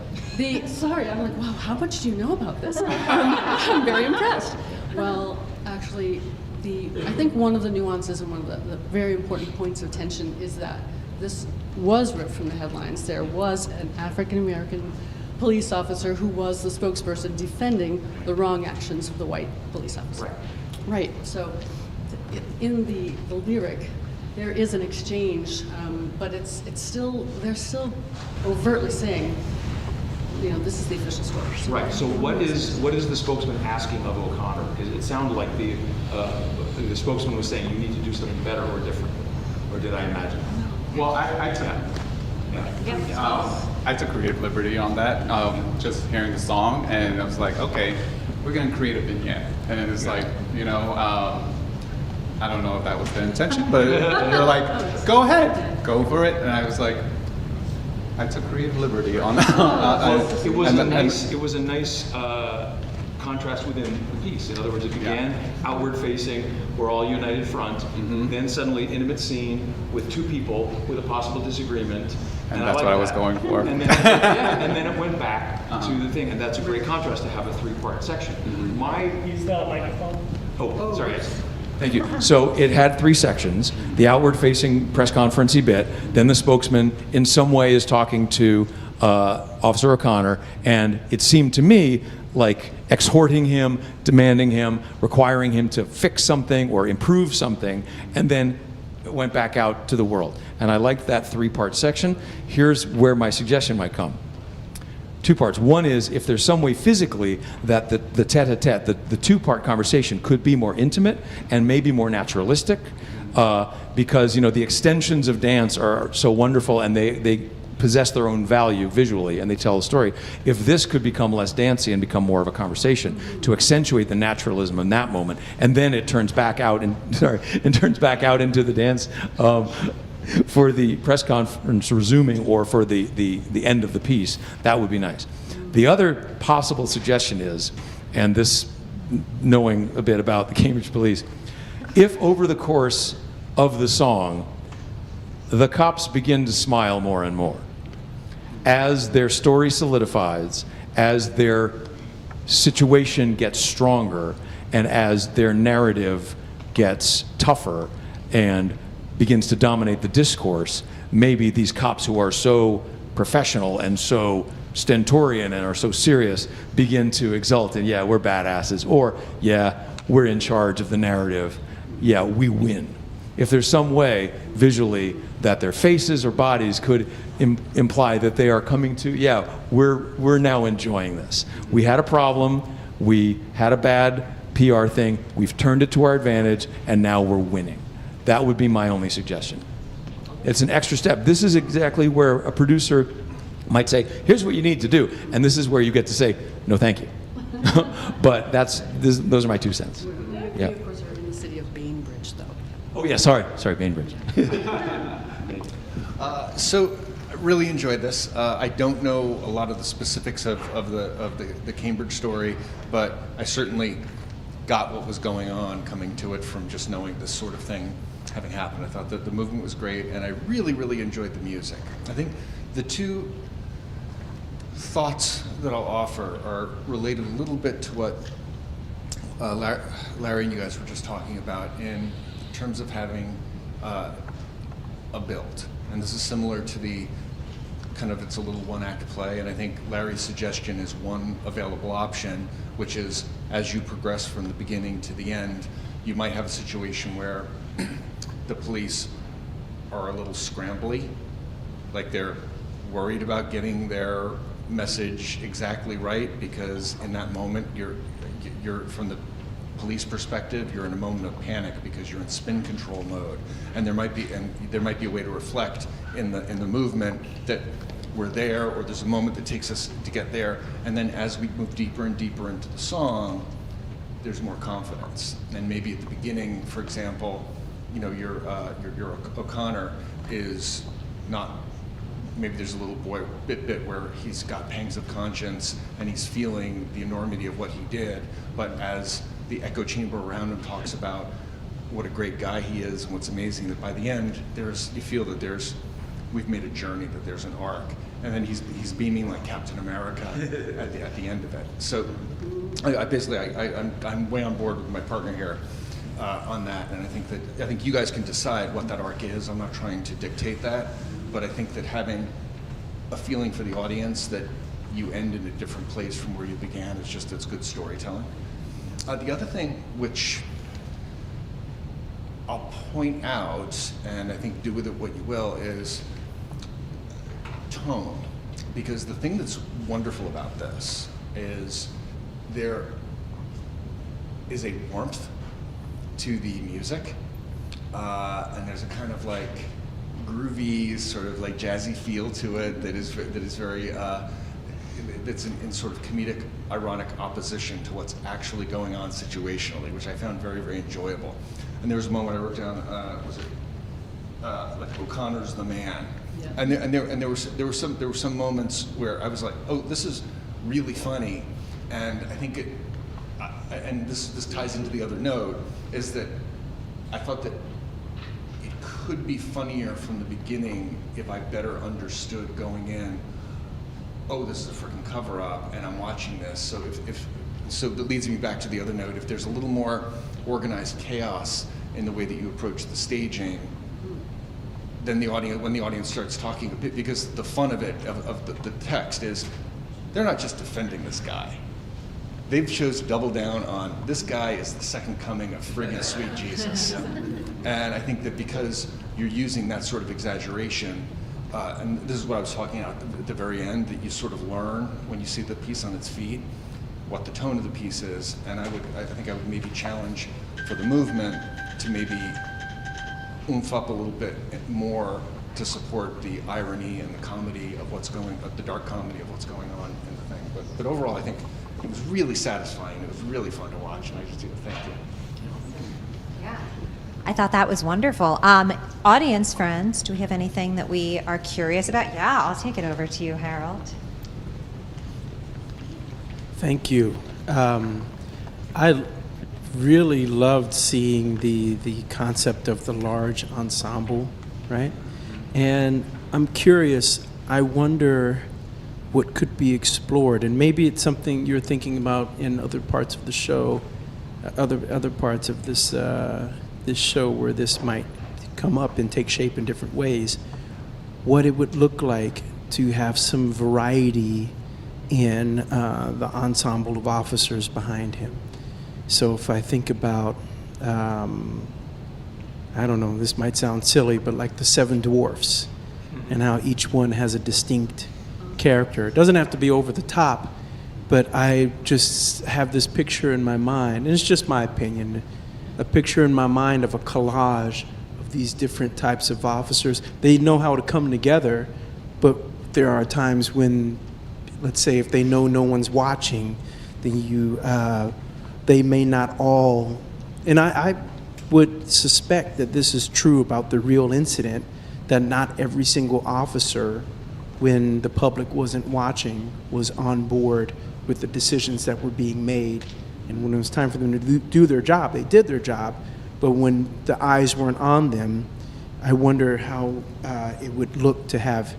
Sorry, I'm like, wow, how much do you know about this? I'm very impressed. Well, actually, I think one of the nuances and one of the very important points of tension is that this was ripped from the headlines. There was an African-American police officer who was the spokesperson defending the wrong actions of the white police officer. Right. So in the lyric, there is an exchange, but they're still overtly saying, this is the official story. Right. So what is the spokesman asking of O'Connor? Because it sounded like the spokesman was saying you need to do something better or different, or did I imagine? Well, I took creative liberty on that. Just hearing the song, and I was like, okay, we're gonna create a vignette, and it's like, I don't know if that was the intention, but they were like, go ahead, go for it, and I was like, I took creative liberty on It was and a then- nice. It was a nice contrast within the piece. In other words, it began outward facing, we're all united front. Then suddenly, an intimate scene with two people with a possible disagreement. And I that's like what I was that. going for. And then, and then it went back to the thing, and that's a great contrast to have a three-part section. Use the microphone. Oh, sorry. Thank you. So it had three sections: the outward-facing press conference-y bit, then the spokesman in some way is talking to Officer O'Connor, and it seemed to me like exhorting him, demanding him, requiring him to fix something or improve something, and then it went back out to the world. And I liked that three-part section. Here's where my suggestion might come. Two parts. One is if there's some way physically that the tete-a-tete, the two-part conversation could be more intimate and maybe more naturalistic, because the extensions of dance are so wonderful and they possess their own value visually and they tell a story. If this could become less dancey and become more of a conversation to accentuate the naturalism in that moment, and then it turns back out into the dance for the press conference resuming or for the end of the piece, that would be nice. The other possible suggestion is, and this knowing a bit about the Cambridge Police, if over the course of the song the cops begin to smile more and more as their story solidifies, as their situation gets stronger, and as their narrative gets tougher and begins to dominate the discourse, maybe these cops who are so professional and so stentorian and are so serious begin to exult and, yeah, we're badasses, or, yeah, we're in charge of the narrative, yeah, we win. If there's some way visually that their faces or bodies could imply that they are coming to, yeah, we're now enjoying this. We had a problem, we had a bad PR thing, we've turned it to our advantage, and now we're winning. That would be my only suggestion. It's an extra step. This is exactly where a producer might say, here's what you need to do, and this is where you get to say, no thank you. But those are my 2 cents. Yeah. Of course, are in the city of Bainbridge, though. Oh yeah, sorry, Bainbridge. So I really enjoyed this. I don't know a lot of the specifics of the Cambridge story, but I certainly got what was going on coming to it from just knowing this sort of thing having happened. I thought that the movement was great, and I really, really enjoyed the music. I think the 2 thoughts that I'll offer are related a little bit to what Larry and you guys were just talking about in terms of having a build. And this is similar to the kind of, it's a little one-act play, and I think Larry's suggestion is one available option, which is as you progress from the beginning to the end, you might have a situation where the police are a little scrambly, like they're worried about getting their message exactly right, because in that moment you're from the police perspective, you're in a moment of panic because you're in spin control mode, and there might be a way to reflect in the movement that we're there, or there's a moment that takes us to get there, and then as we move deeper and deeper into the song, there's more confidence. And maybe at the beginning, for example, your O'Connor is not. Maybe there's a little boy bit where he's got pangs of conscience and he's feeling the enormity of what he did, but as the echo chamber around him talks about what a great guy he is and what's amazing, that by the end you feel that we've made a journey, that there's an arc, and then he's beaming like Captain America at the end of it. So I'm way on board with my partner here on that, and I think you guys can decide what that arc is. I'm not trying to dictate that, but I think that having a feeling for the audience that you end in a different place from where you began it's good storytelling. The other thing which I'll point out, and I think do with it what you will, is tone. Because the thing that's wonderful about this is there is a warmth to the music, and there's a kind of like groovy, sort of like jazzy feel to it that is very that's in sort of comedic, ironic opposition to what's actually going on situationally, which I found very, very enjoyable. And there was a moment I wrote down, was it like O'Connor's the man, and there were some moments where I was like, oh, this is really funny, and I think it, and this ties into the other note, is that I thought that it could be funnier from the beginning if I better understood going in, oh, this is a freaking cover-up, and I'm watching this. So so that leads me back to the other note. If there's a little more organized chaos in the way that you approach the staging, then when the audience starts talking, because the fun of it, of the text is, they're not just defending this guy. They've chose to double down on, this guy is the second coming of friggin' sweet Jesus. And I think that because you're using that sort of exaggeration, and this is what I was talking about at the very end, that you sort of learn when you see the piece on its feet, what the tone of the piece is. And I think I would maybe challenge for the movement to maybe oomph up a little bit more to support the irony and the comedy of the dark comedy of what's going on in the thing. But overall, I think it was really satisfying. It was really fun to watch, and I just thank you. Yeah. I thought that was wonderful. Audience friends, do we have anything that we are curious about? Yeah, I'll take it over to you, Harold. Thank you. I really loved seeing the concept of the large ensemble, right? And I'm curious, I wonder what could be explored, and maybe it's something you're thinking about in other parts of the show, other parts of this this show where this might come up and take shape in different ways. What it would look like to have some variety in the ensemble of officers behind him. So if I think about, I don't know, this might sound silly, but like the Seven Dwarfs, and how each one has a distinct character. It doesn't have to be over the top, but I just have this picture in my mind, and it's just my opinion, a picture in my mind of a collage of these different types of officers. They know how to come together, but there are times when, let's say, if they know no one's watching, then they may not all, and I would suspect that this is true about the real incident, that not every single officer, when the public wasn't watching, was on board with the decisions that were being made. And when it was time for them to do their job, they did their job. But when the eyes weren't on them, I wonder how it would look to have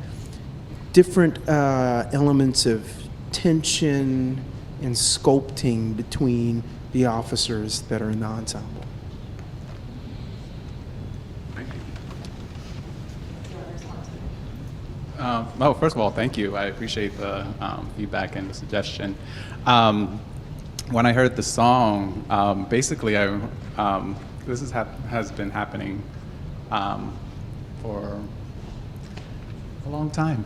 different elements of tension and sculpting between the officers that are in the ensemble. Well, first of all, thank you. I appreciate the feedback and the suggestion. When I heard the song, basically, this has been happening for a long time,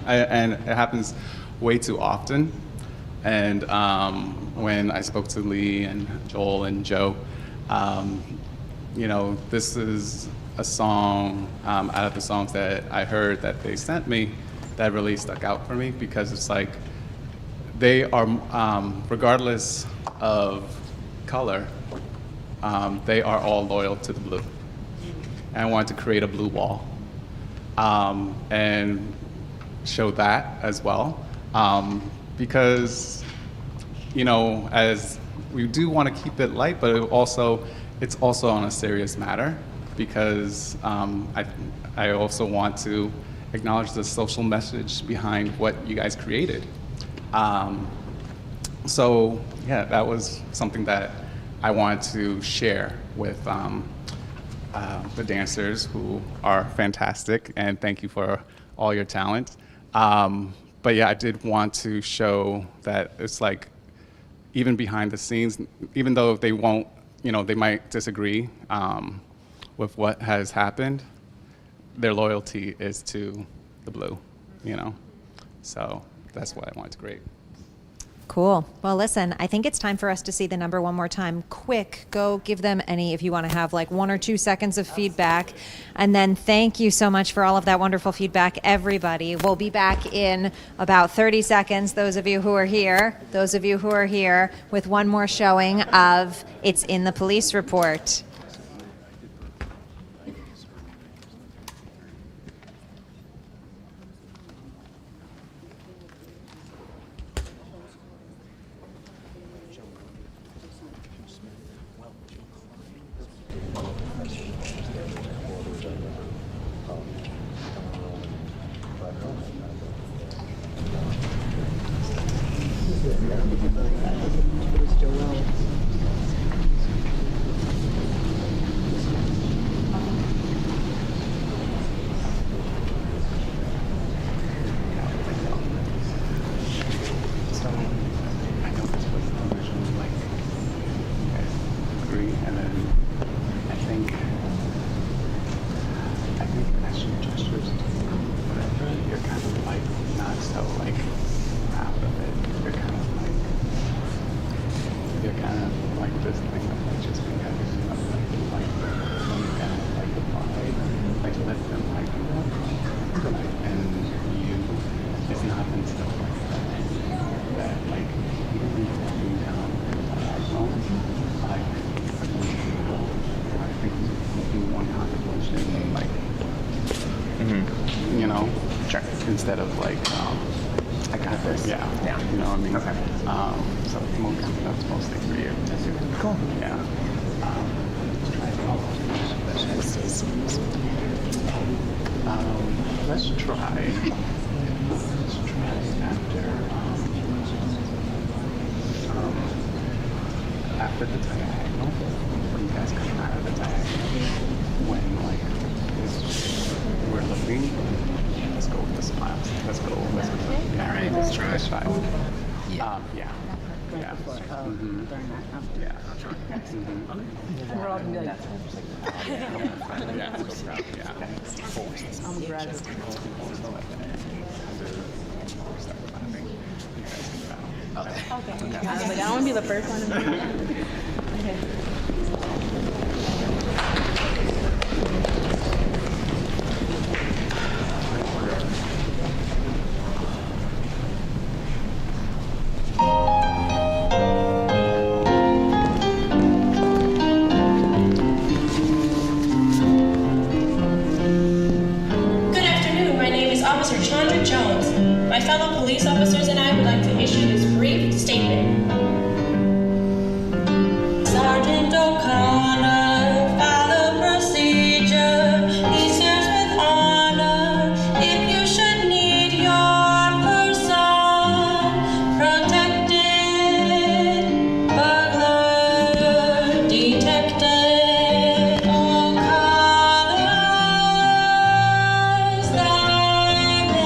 and it happens way too often. And when I spoke to Lee and Joel and Joe, this is a song out of the songs that I heard that they sent me that really stuck out for me, because it's like they are, regardless of color, they are all loyal to the blue. And I wanted to create a blue wall and show that as well, because as we do want to keep it light, but it's also on a serious matter, because I also want to acknowledge the social message behind what you guys created. So yeah, that was something that I wanted to share with the dancers, who are fantastic, and thank you for all your talent. But yeah, I did want to show that it's like, even behind the scenes, even though they won't, they might disagree with what has happened, their loyalty is to the blue, So that's what I wanted to create. Cool. Well, listen, I think it's time for us to see the number one more time. Quick, go give them any, if you want to have like 1 or 2 seconds of feedback. And then thank you so much for all of that wonderful feedback, everybody. We'll be back in about 30 seconds, those of you who are here, with one more showing of It's in the Police Report. You know, sure. Instead of like, I got this. Yeah. You know what I mean? Okay. So that's mostly for you. Cool. Yeah. Let's try after the diagonal, when you guys come out of the diagonal, when like we're looking, let's go with the smiles. Let's go. Yeah, all right, let's try. Yeah. Yeah. Mm-hmm. Yeah. Mm-hmm. We're all gonna be like, Yeah. So proud. Yeah. I'm glad. Okay. I was like, I don't want to be the first one to do it. Okay. Good afternoon. My name is Officer Chandra Jones. My fellow police officers and I would like to issue this brief statement. Sergeant O'Connor, follow procedure. He serves with honor. If you should need your person protected, burglar detected, O'Connor's their man.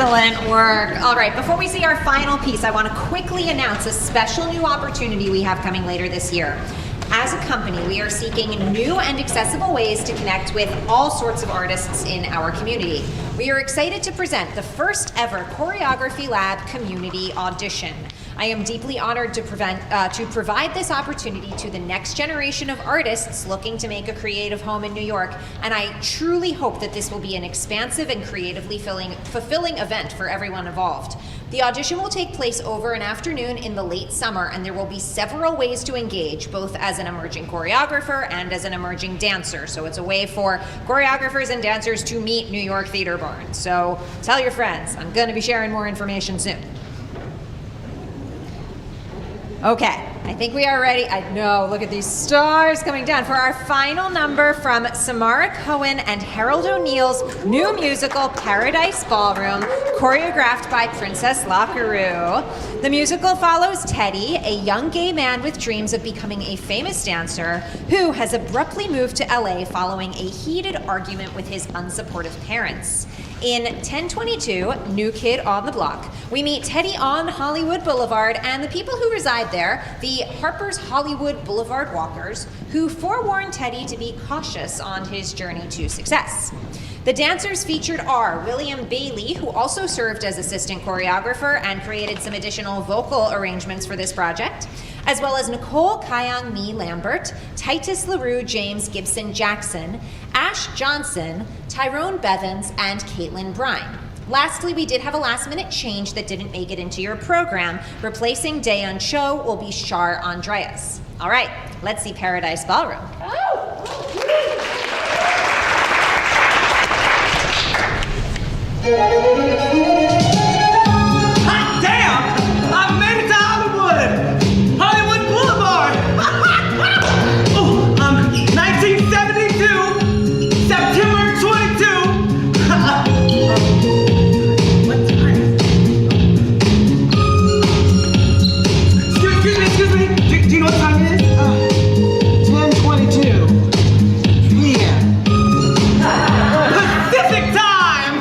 Excellent work. All right, before we see our final piece, I want to quickly announce a special new opportunity we have coming later this year. As a company, we are seeking new and accessible ways to connect with all sorts of artists in our community. We are excited to present the first ever Choreography Lab community audition. I am deeply honored to provide this opportunity to the next generation of artists looking to make a creative home in New York, and I truly hope that this will be an expansive and creatively fulfilling event for everyone involved. The audition will take place over an afternoon in the late summer, and there will be several ways to engage, both as an emerging choreographer and as an emerging dancer. So it's a way for choreographers and dancers to meet New York Theater Barn. So tell your friends. I'm going to be sharing more information soon. Okay, I think we are ready. I know, look at these stars coming down for our final number from Samara Cohen and Harold O'Neill's new musical, Paradise Ballroom, choreographed by Princess Lockerooo. The musical follows Teddy, a young gay man with dreams of becoming a famous dancer who has abruptly moved to LA following a heated argument with his unsupportive parents. In 1022, New Kid on the Block, we meet Teddy on Hollywood Boulevard and the people who reside there, the Harper's Hollywood Boulevard Walkers, who forewarn Teddy to be cautious on his journey to success. The dancers featured are William Bailey, who also served as assistant choreographer and created some additional vocal arrangements for this project, as well as Nicole Kyung Mi Lambert, Titus LaRue James Gibson Jackson, Ash Johnson, Tyrone Bevins, and Caitlin Brine. Lastly, we did have a last-minute change that didn't make it into your program. Replacing Dayon Cho will be Shar Andreas. All right, let's see Paradise Ballroom. Hot damn! I made it to Hollywood! Hollywood Boulevard! Oh, 1972, September 22. What time? Excuse me. Do you know what time it is? 10:22 p.m. Pacific time!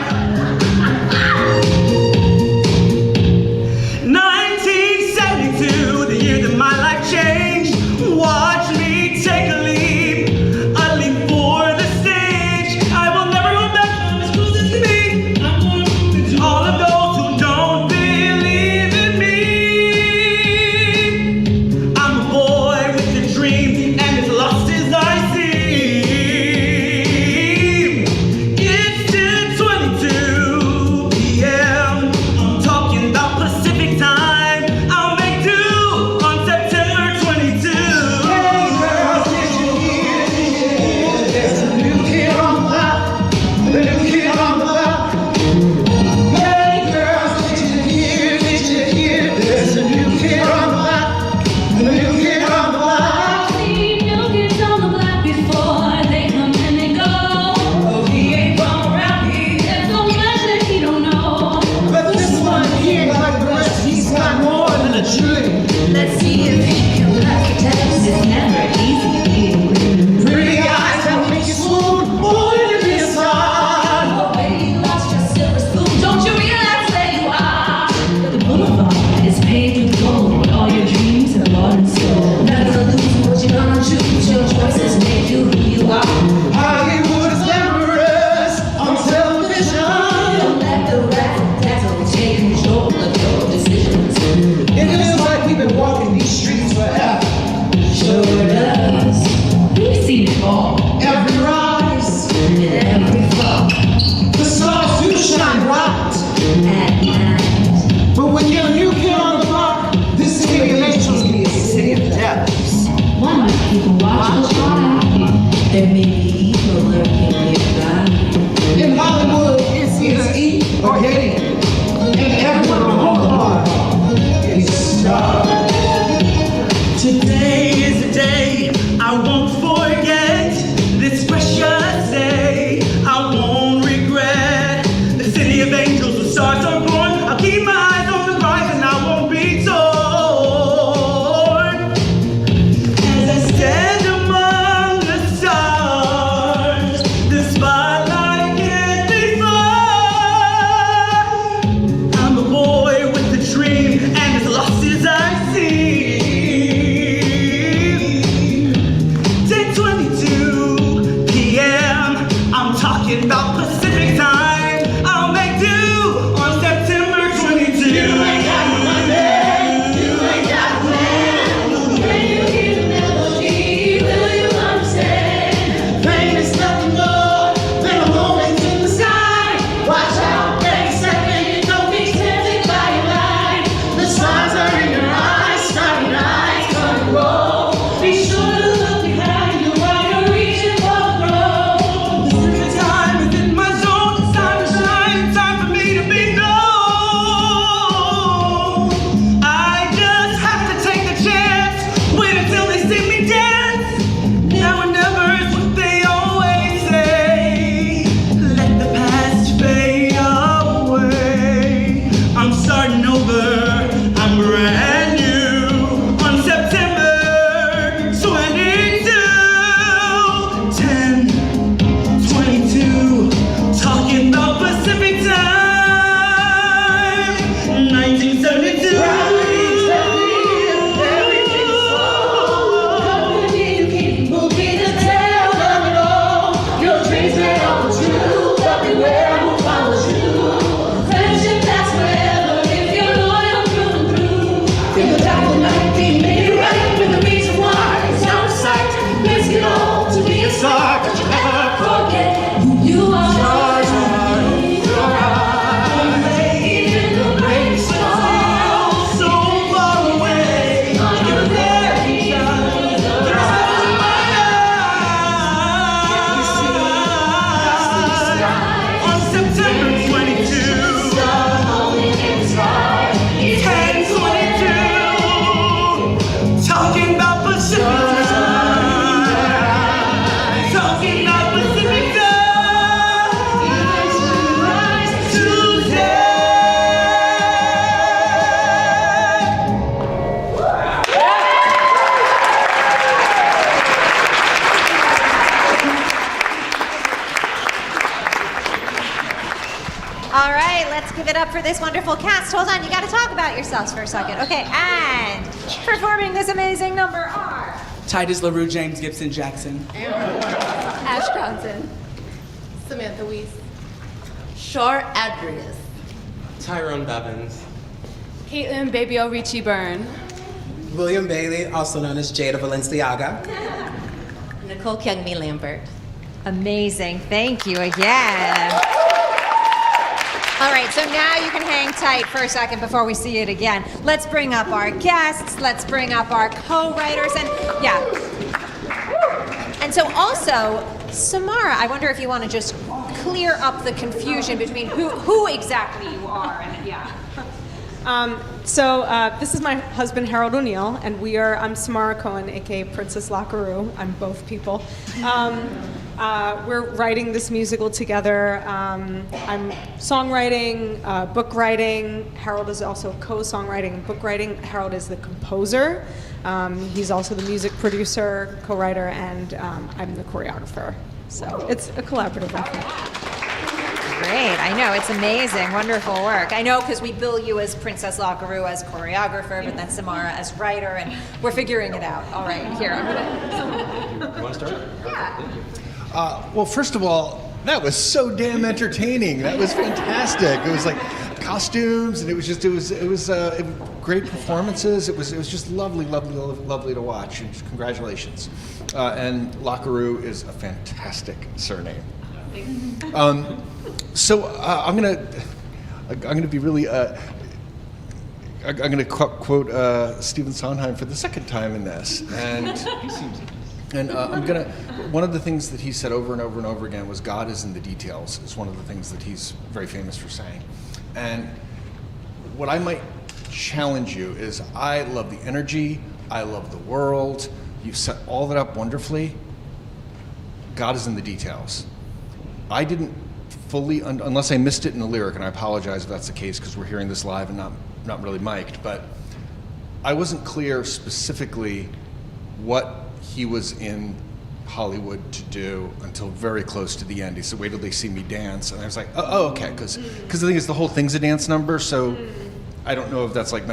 1972, the year that my life changed. Watch me take a leap for the stage. I will never go back. It's close to me. All of those who don't believe in me. I'm a boy with a dream, and as lost as I seem. It's 10:22 p.m. I'm talking about Pacific time. I'll make do on September 22. Hey girls, did you hear? There's a new kid on the block. The new kid on the block. Hey girls, did you hear? Did you hear? There's a new kid on the block. The new kid on the block. Seen new kids on the block before. They come and they go. Oh, he ain't from around here. There's so much that he don't know. But this one here, like the rest, he's got more than a dream. Let's see if he can pass the test. It's never easy. Pretty eyes that make you swoon. Boy, to be a star. Oh, baby, you lost your silver spoon. Don't you realize where you are? The boulevard is paved with gold. All your dreams are bought and sold. Never lose what you're gonna choose. Your choices make you who you are. Hollywood is glamorous on television. Don't let the razzle-dazzle take control of your decisions. It feels like we've been walking these streets forever. Sure does. We've seen it all. Every rise And every fall. the stars do shine bright. At night. But when you're a new kid on the block, this city of angels can be a city of devils. One of people watch will try. There may be evil lurking nearby. In Hollywood, it's either eat or get in. And everyone on Boulevard is a star. Today is the day I won't forget. This precious day I won't regret. The city of angels, the stars are born. I'll keep my eyes on the prize and I won't be torn. As I stand among the stars, the spotlight can't be far. All right, let's give it up for this wonderful cast. Hold on, you got to talk about yourselves for a second. Okay, and performing this amazing number are Titus LaRue, James Gibson Jackson. Ash Johnson. Samantha Weiss. Shar Adrius. Tyrone Bevins. Caitlin Baby Richie Byrne. William Bailey, also known as Jada Valenciaga. Nicole Kyungmi Lambert. amazing. Thank you again. All right, so now you can hang tight for a second before we see it again. Let's bring up our guests. Let's bring up our co-writers. And yeah. And so also, Samara, I wonder if you want to just clear up the confusion between who exactly you are. And yeah. This is my husband, Harold O'Neill, and I'm Samara Cohen, aka Princess Lockerooo. I'm both people. We're writing this musical together. I'm songwriting, book writing. Harold is also co-songwriting and book writing. Harold is the composer. He's also the music producer, co-writer, and I'm the choreographer. So it's a collaborative effort. Great, I know, it's amazing, wonderful work. I know because we bill you as Princess Lockerooo as choreographer, but then Samara as writer, and we're figuring it out. All right, here, I'm gonna... You want to start? Yeah. Well, first of all, that was so damn entertaining. That was fantastic. It was like costumes, and it was great performances. It was just lovely to watch. And congratulations. And Lockerooo is a fantastic surname. So I'm gonna be really. I'm gonna quote Stephen Sondheim for the second time in this, and I'm gonna. One of the things that he said over and over and over again was "God is in the details." Is one of the things that he's very famous for saying. And what I might challenge you is, I love the energy. I love the world. You've set all that up wonderfully. God is in the details. I didn't fully, unless I missed it in the lyric, and I apologize if that's the case because we're hearing this live and not really mic'd, but I wasn't clear specifically what he was in Hollywood to do until very close to the end. He said, wait till they see me dance. And I was like, oh okay, because the thing is, the whole thing's a dance number, so I don't know if that's like,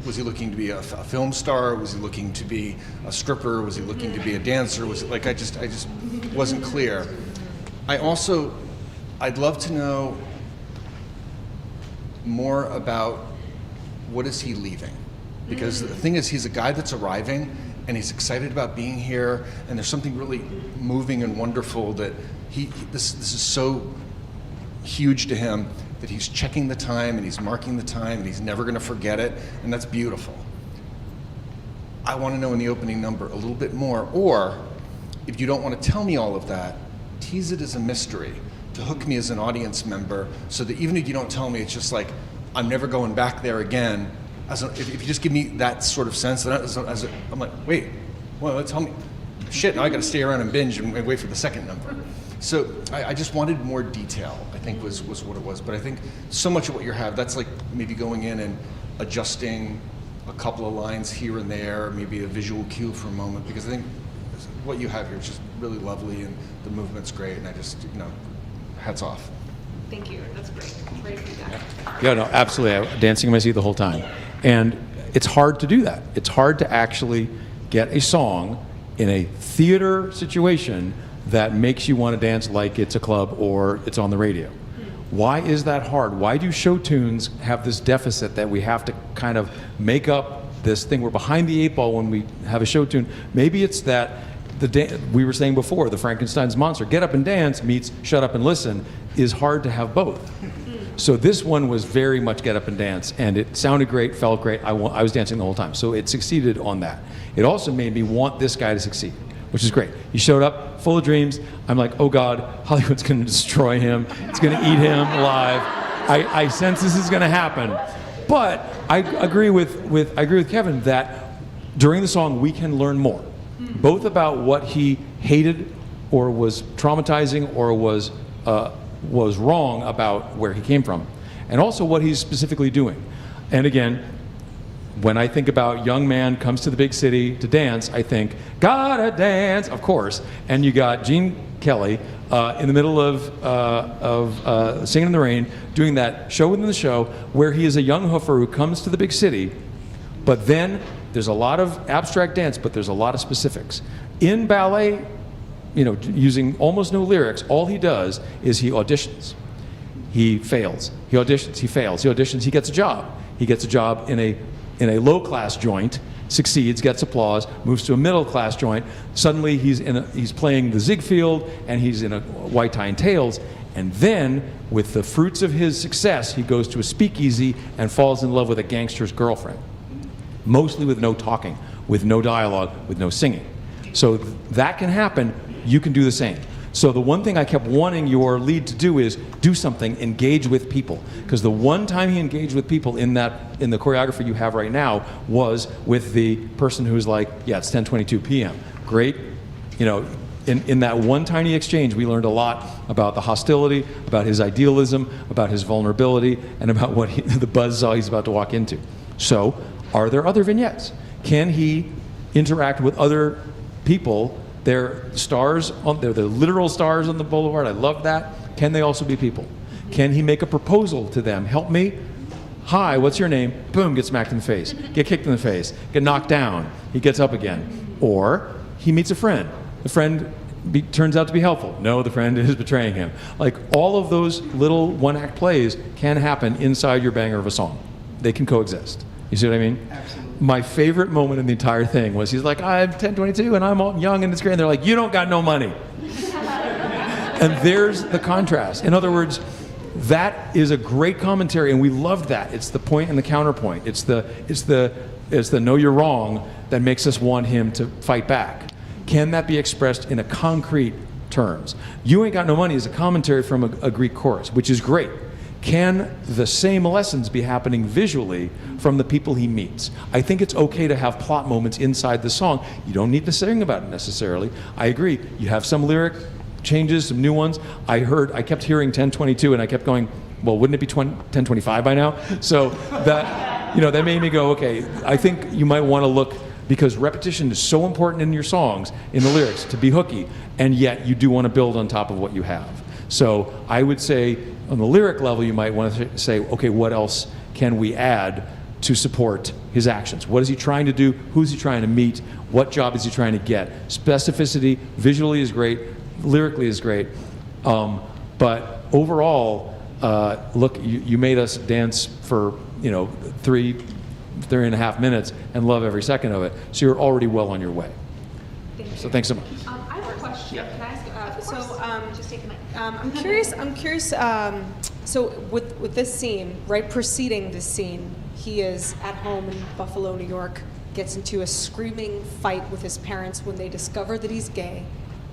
was he looking to be a film star? Was he looking to be a stripper? Was he looking to be a dancer? Was it like, I just wasn't clear. I'd love to know more about what is he leaving? Because the thing is, he's a guy that's arriving and he's excited about being here, and there's something really moving and wonderful that this is so huge to him that he's checking the time and he's marking the time and he's never gonna forget it, and that's beautiful. I wanna know in the opening number a little bit more, or if you don't wanna tell me all of that, tease it as a mystery to hook me as an audience member, so that even if you don't tell me, it's just like, I'm never going back there again. If you just give me that sort of sense, I'm like, wait, well, tell me, shit, now I gotta stay around and binge and wait for the second number. So I just wanted more detail, I think was what it was. But I think so much of what you have, that's like maybe going in and adjusting a couple of lines here and there, maybe a visual cue for a moment, because I think what you have here is just really lovely and the movement's great, and I just, hats off. Thank you. That's great. Great feedback. Yeah, no, absolutely. I was dancing in my seat the whole time. And it's hard to do that. It's hard to actually get a song in a theater situation that makes you want to dance like it's a club or it's on the radio. Why is that hard? Why do show tunes have this deficit that we have to kind of make up this thing? We're behind the eight ball when we have a show tune. Maybe it's that we were saying before, the Frankenstein's monster, get up and dance meets shut up and listen, is hard to have both. So this one was very much get up and dance, and it sounded great, felt great. I was dancing the whole time, so it succeeded on that. It also made me want this guy to succeed, which is great. He showed up full of dreams. I'm like, oh God, Hollywood's gonna destroy him. It's gonna eat him alive. I sense this is gonna happen. But I agree with Kevin that during the song we can learn more, both about what he hated or was traumatizing or was wrong about where he came from, and also what he's specifically doing. And again, when I think about young man comes to the big city to dance, I think, gotta dance, of course. And you got Gene Kelly, in the middle of Singing in the Rain, doing that show within the show, where he is a young hoofer who comes to the big city, but then there's a lot of abstract dance, but there's a lot of specifics. In ballet, using almost no lyrics, all he does is he auditions. He fails. He auditions. He fails. He auditions. He gets a job. He gets a job in a low-class joint, succeeds, gets applause, moves to a middle-class joint. Suddenly he's playing the Ziegfeld, and he's in a white tie and tails. And then, with the fruits of his success, he goes to a speakeasy and falls in love with a gangster's girlfriend. Mostly with no talking, with no dialogue, with no singing. So that can happen. You can do the same. So the one thing I kept wanting your lead to do is do something, engage with people. Because the one time he engaged with people in the choreography you have right now was with the person who's like, yeah, it's 10:22 p.m. Great. In that one tiny exchange, we learned a lot about the hostility, about his idealism, about his vulnerability, and about the buzzsaw he's about to walk into. So, are there other vignettes? Can he interact with other people? They're stars, they're the literal stars on the boulevard. I love that. Can they also be people? Can he make a proposal to them? Help me? Hi, what's your name? Boom, get smacked in the face. Get kicked in the face. Get knocked down. He gets up again. Or he meets a friend. The friend turns out to be helpful. No, the friend is betraying him. Like, all of those little one-act plays can happen inside your banger of a song. They can coexist. You see what I mean? Absolutely. My favorite moment in the entire thing was he's like, I'm 10:22 and I'm all young and it's great. And they're like, you don't got no money. And there's the contrast. In other words, that is a great commentary, and we loved that. It's the point and the counterpoint. It's the no, you're wrong that makes us want him to fight back. Can that be expressed in a concrete terms? You ain't got no money is a commentary from a Greek chorus, which is great. Can the same lessons be happening visually from the people he meets? I think it's okay to have plot moments inside the song. You don't need to sing about it necessarily. I agree. You have some lyric changes, some new ones. I kept hearing 10:22 and I kept going, well, wouldn't it be 10:25 by now? So that made me go, okay, I think you might want to look, because repetition is so important in your songs, in the lyrics, to be hooky, and yet you do want to build on top of what you have. So I would say, on the lyric level, you might want to say, okay, what else can we add to support his actions? What is he trying to do? Who's he trying to meet? What job is he trying to get? Specificity, visually is great, lyrically is great, but overall, look, you made us dance for 3.5 minutes and love every second of it, so you're already well on your way. So thanks so much. I have a question. Can I ask? Just take the mic. I'm curious. So with this scene, right preceding this scene, he is at home in Buffalo, New York, gets into a screaming fight with his parents when they discover that he's gay,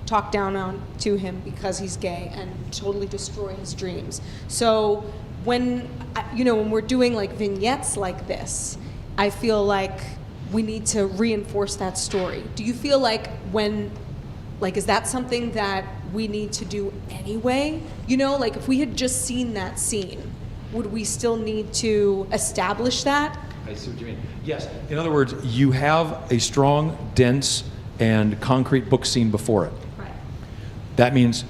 talk down to him because he's gay, and totally destroy his dreams. So when we're doing like vignettes like this, I feel like we need to reinforce that story. Do you feel like is that something that we need to do anyway? Like if we had just seen that scene, would we still need to establish that? I see what you mean. Yes. In other words, you have a strong, dense, and concrete book scene before it. Right. That means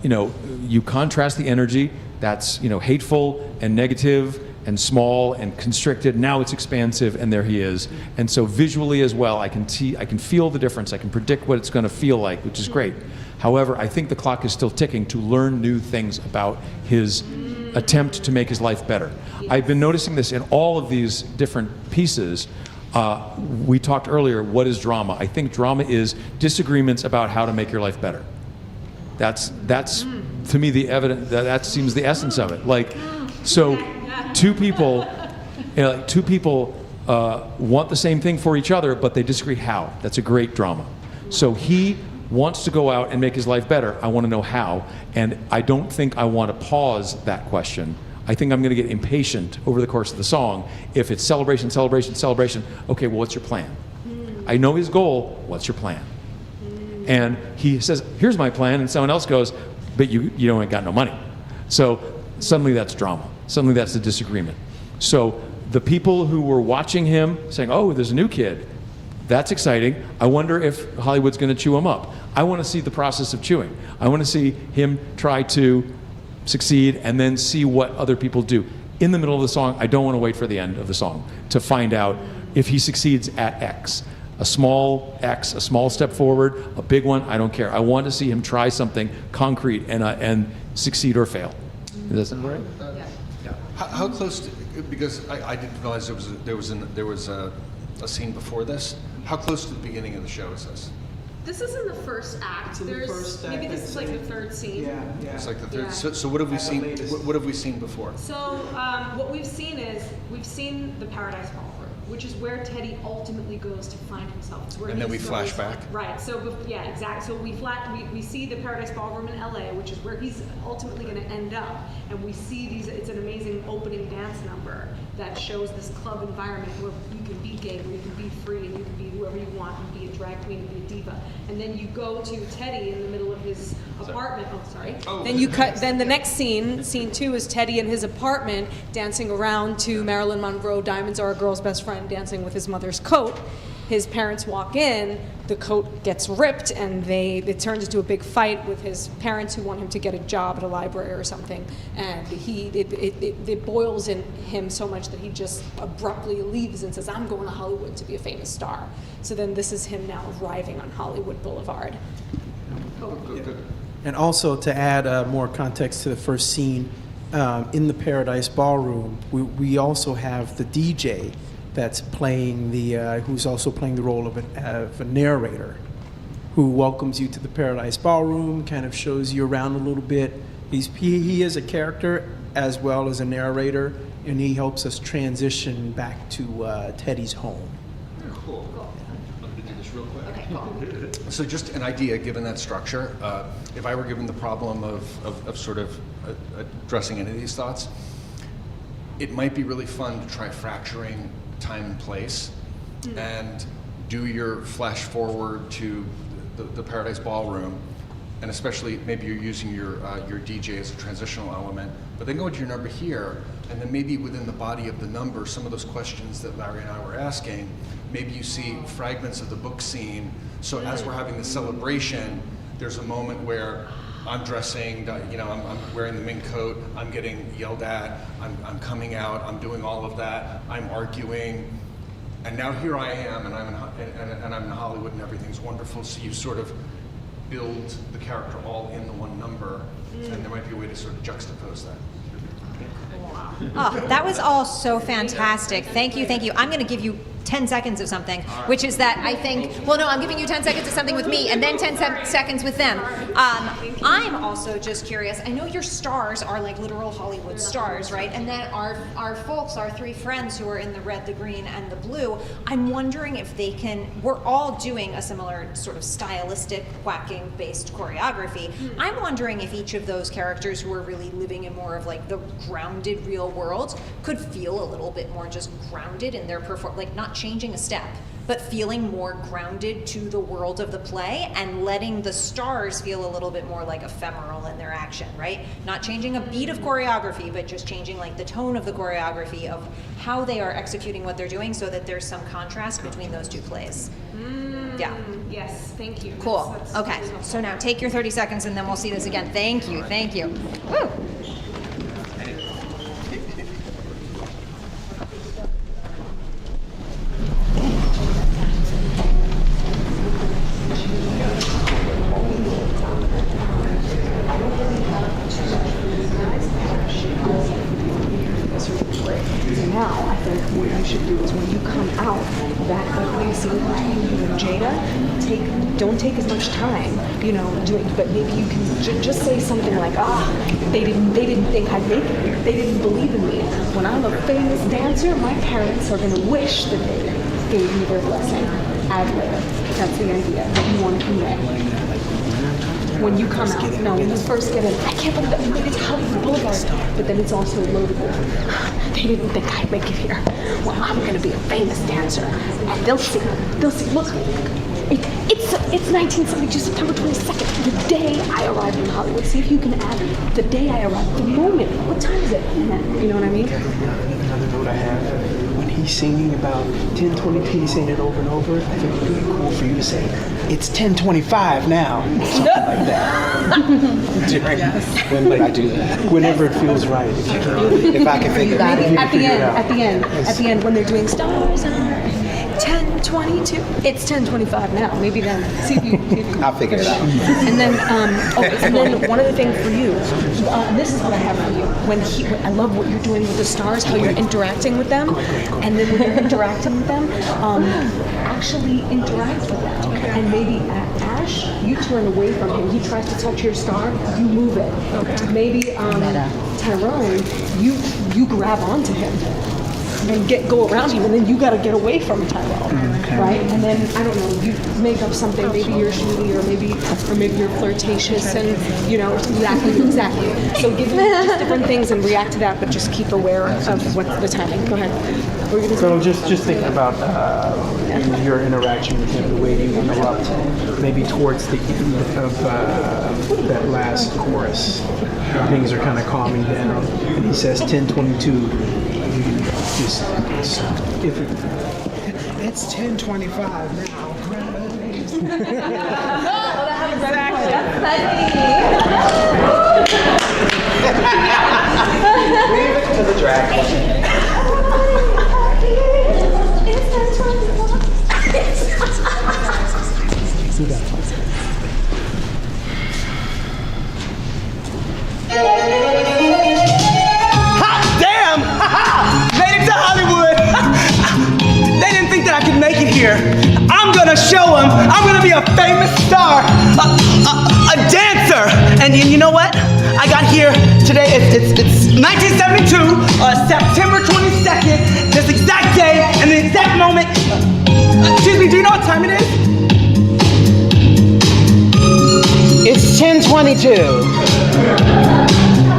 you contrast the energy that's, hateful and negative and small and constricted. Now it's expansive, and there he is. And so visually as well, I can feel the difference. I can predict what it's going to feel like, which is great. However, I think the clock is still ticking to learn new things about his attempt to make his life better. I've been noticing this in all of these different pieces. We talked earlier, what is drama? I think drama is disagreements about how to make your life better. That's to me the evidence. That seems the essence of it. Like, so two people want the same thing for each other, but they disagree how. That's a great drama. So he wants to go out and make his life better. I want to know how, and I don't think I want to pause that question. I think I'm going to get impatient over the course of the song if it's celebration, celebration, celebration. Okay, well, what's your plan? I know his goal. What's your plan? And he says, here's my plan, and someone else goes, but you ain't got no money. So suddenly that's drama. Suddenly that's the disagreement. So the people who were watching him saying, oh, there's a new kid, That's exciting. I wonder if Hollywood's going to chew him up. I want to see the process of chewing. I want to see him try to succeed and then see what other people do. In the middle of the song, I don't want to wait for the end of the song to find out if he succeeds at X. A small X, a small step forward, a big one, I don't care. I want to see him try something concrete and succeed or fail. Does that sound right? How close? Because I didn't realize there was a scene before this. How close to the beginning of the show is this? This is in the first act. Maybe this is like the third scene. It's like the third. Yeah. So what have we seen? What have we seen before? So what we've seen is the Paradise Ballroom, which is where Teddy ultimately goes to find himself. It's where And then we he flash goes- back. Right. So yeah, exactly. So we see the Paradise Ballroom in LA, which is where he's ultimately going to end up, and we see these. It's an amazing opening dance number that shows this club environment where you can be gay, where you can be free, and you can be whoever you want, and be a drag queen, and be a diva. And then you go to Teddy in the middle of his apartment. Oh, sorry. Then you cut. Then the next scene 2, is Teddy in his apartment dancing around to Marilyn Monroe, "Diamonds Are a Girl's Best Friend," dancing with his mother's coat. His parents walk in, the coat gets ripped, and it turns into a big fight with his parents who want him to get a job at a library or something. And it boils in him so much that he just abruptly leaves and says, "I'm going to Hollywood to be a famous star." So then this is him now arriving on Hollywood Boulevard. Good. And also to add more context to the first scene, in the Paradise Ballroom, we also have the DJ that's playing who's also playing the role of a narrator, who welcomes you to the Paradise Ballroom, kind of shows you around a little bit. He is a character as well as a narrator, and he helps us transition back to Teddy's home. Cool. I'm going to do this real quick. Okay, cool. So just an idea, given that structure, if I were given the problem of sort of addressing any of these thoughts, it might be really fun to try fracturing time and place and do your flash forward to the Paradise Ballroom, and especially maybe you're using your DJ as a transitional element, but then go into your number here, and then maybe within the body of the number, some of those questions that Larry and I were asking, maybe you see fragments of the book scene. So as we're having the celebration, there's a moment where I'm dressing, I'm wearing the mink coat, I'm getting yelled at, I'm coming out, I'm doing all of that, I'm arguing, and now here I am, and I'm in Hollywood, and everything's wonderful. So you sort of build the character all in the one number, and there might be a way to sort of juxtapose that. Oh, that was all so fantastic. Thank you, thank you. I'm going to give you 10 seconds of something, which is that I think, well, no, I'm giving you 10 seconds of something with me and then 10 seconds with them. I'm also just curious. I know your stars are like literal Hollywood stars, right? And then our folks, our 3 friends who are in the red, the green, and the blue, I'm wondering if they can, we're all doing a similar sort of stylistic, whacking-based choreography. I'm wondering if each of those characters who are really living in more of like the grounded real world could feel a little bit more just grounded in their like not changing a step, but feeling more grounded to the world of the play and letting the stars feel a little bit more like ephemeral in their action, right? Not changing a beat of choreography, but just changing like the tone of the choreography of how they are executing what they're doing so that there's some contrast between those 2 plays. Yeah. Yes, thank you. Cool. That's Okay, really helpful. so now take your 30 seconds and then we'll see this again. Thank you, thank you. Woo. Now, I think what you should do is when you come out, that opening scene between you and Jada, don't take as much time, doing, but maybe you can just say something like, they didn't think I'd make it here. They didn't believe in me. When I'm a famous dancer, my parents are going to wish that they gave me their blessing. Ad lib. That's the idea. You want to convey. When you come out, no, when you first get in, I can't believe that we made it to Hollywood Boulevard, but then it's also loaded with, they didn't think I'd make it here. Well, I'm going to be a famous dancer, and they'll see, look, it's 1972, September 22nd, the day I arrived in Hollywood. See if you can add the day I arrived, the moment, what time is it? You know what I mean? Another note I have, when he he's singing about 10:22, he's saying it over and over, I think it'd be cool for you to say, it's 10:25 now. Something like that. When I do that. Whenever it feels right. If I can figure it out. At the end, when they're doing stars and 10:22, it's 10:25 now. Maybe then. See if you. I'll figure it out. And then, and then one other thing for you. This is what I have for you. I love what you're doing with the stars, how you're interacting with them, and then when you're interacting with them, actually interact with them. And maybe Ash, you turn away from him. He tries to touch your star, you move it. Maybe Tyrone, you grab onto him. And go around him, and then you got to get away from Tyrone, right? And then I don't know, you make up something. Maybe you're shooty, or maybe you're flirtatious, and exactly. So give them just different things and react to that, but just keep aware of what the timing. Go ahead. So just thinking about your interaction with him, the way you interrupt, maybe towards the end of that last chorus, things are kind of calming down, and he says 10:22. Just if it's 10:25 now. Leave it to the drag queen. Hot damn! Made it to Hollywood. They didn't think that I could make it here. I'm gonna show them. I'm gonna be a famous star, a dancer. And you know what? I got here today. It's 1972, September 22nd. This exact day and the exact moment. Excuse me. Do you know what time it is? It's 10:22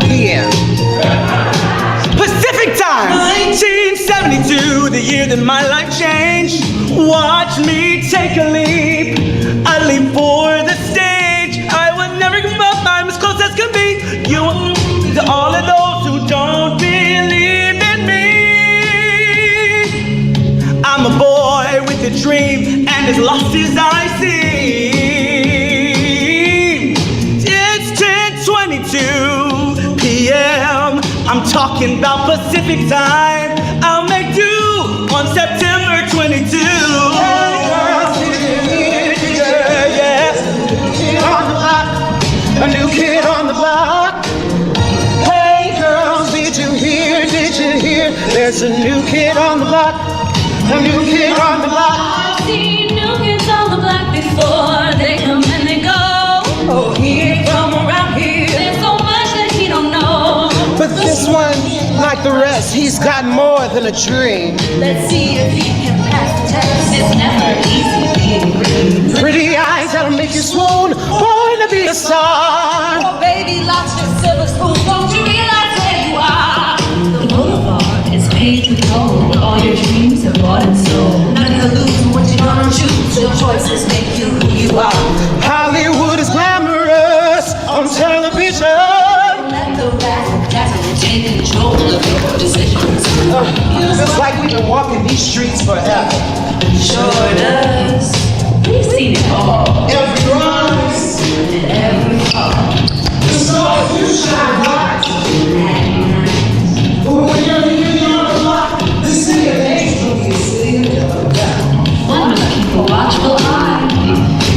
p.m. Pacific time. 1972, the year that my life changed. Watch me take a leap for the stage. I would never give up. I'm as close as can be. You to all of those who don't believe in me. I'm a boy with a dream, and as lost as I seem. It's 10:22 p.m. I'm talking about Pacific time. I'll make do on September 22. A new kid on the block. Hey girls, did you hear? There's a new kid on the block. A new kid on the block. I've seen new kids on the block before. They come and they go. Oh, he from around here. There's so much that he don't know. But this one, like the rest, he's got more than a dream. Let's see if he can pass the test. It's never easy being green. Pretty eyes that'll make you swoon. Born to be a star. Oh, baby, lots of silver spoons. Don't you realize where you are? The boulevard is paved with gold. All your dreams are bought and sold. None of lose what you don't choose. Your choices make you who you are. Hollywood is glamorous on television. Let the razzle-dazzle take control of your decisions. Feels like we've been walking these streets forever. Sure does. We've seen it all. Every rise and every fall. The stars do shine bright. But when you're living on the block, the city of angels is sitting down. One must keep a watchful eye.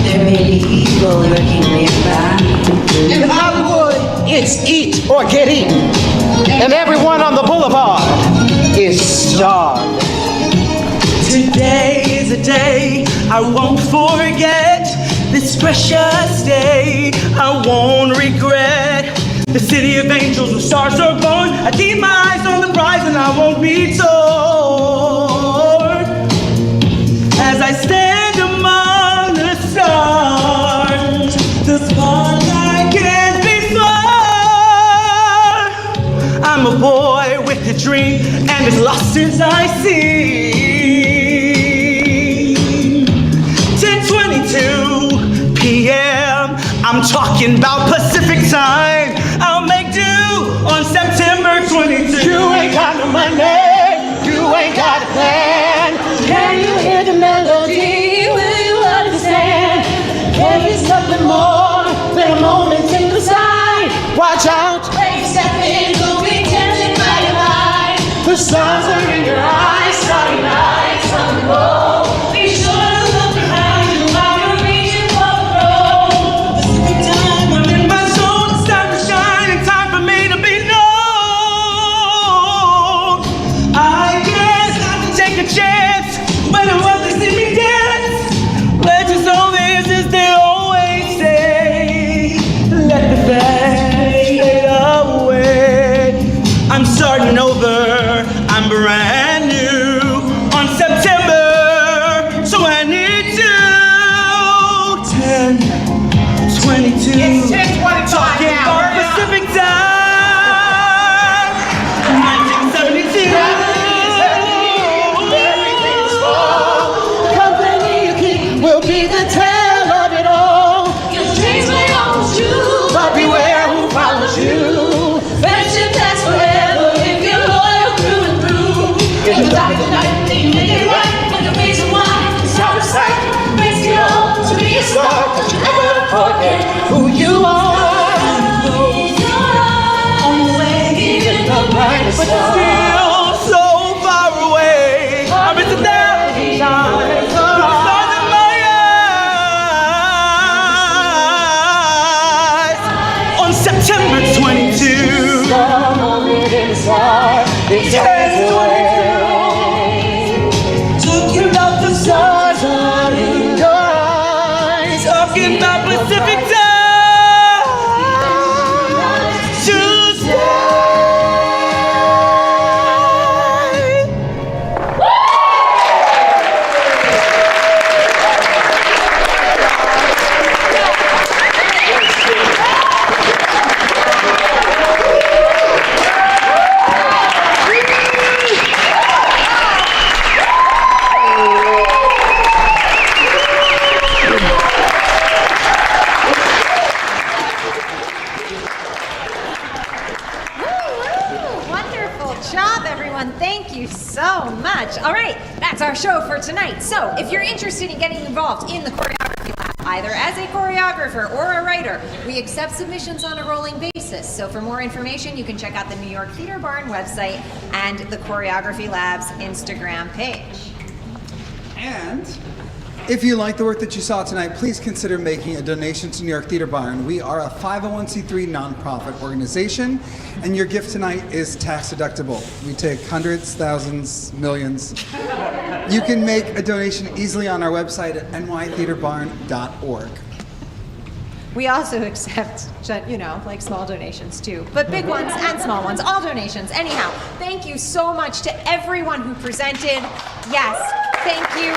There may be evil lurking nearby. In Hollywood, it's eat or get eaten. And everyone on the boulevard is starved. Today is a day I won't forget. This precious day I won't regret. The city of angels where stars are born. I keep my eyes on the prize and I won't be torn. As I stand among the stars, the spotlight can't be far. I'm a boy with a dream, and as lost as I seem. 10:22 p.m. I'm talking about Pacific time. I'll make do on September 22. You ain't got no money. You ain't ain't got a plan. Can you hear the melody? Will you understand? There is nothing more than a moment in the sun. Watch out. Step in, don't be tempted by your life. The stars are in your eyes. Starry nights on the road. Be sure to look behind you while you're reaching for the road. This is the time I'm in my zone. It's time to shine and time for me to be known. I guess I can take a chance when the others see me dance. Legends on this as they always say. Let the fade away. I'm starting over. I'm brand new on September, so I need to 10, 22. It's 10:25 talking now. about Pacific time, 1972. Everything's full. Company you keep will be the tale of it all. Your dreams may almost you, but beware who follows you. Friendship lasts forever if you're loyal through and through. In the dark of the night, then you make it right. And the reason why is out of sight. Makes it all to be a star. Don't you ever forget who you are. On the way, even the brightest But star. still so far away. I'm in the stars in my eyes. On September 22. It's talking about the stars are in your eyes. Talking about Pacific time. Tuesday. Wonderful job, everyone. Thank you so much. All right, that's our show for tonight. So if you're interested in getting involved in the Choreography Lab, either as a choreographer or a writer, we accept submissions on a rolling basis. So for more information, you can check out the New York Theater Barn website and the Choreography Lab's Instagram page. And if you like the work that you saw tonight, please consider making a donation to New York Theater Barn. We are a 501c3 nonprofit organization, and your gift tonight is tax deductible. We take hundreds, thousands, millions. You can make a donation easily on our website at nytheaterbarn.org. We also accept, like small donations too, but big ones and small ones, all donations. Anyhow, thank you so much to everyone who presented. Yes, thank you.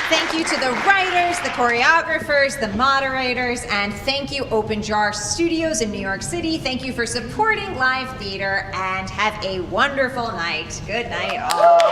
Thank you to the writers, the choreographers, the moderators, and thank you Open Jar Studios in New York City. Thank you for supporting live theater, and have a wonderful night. Good night all.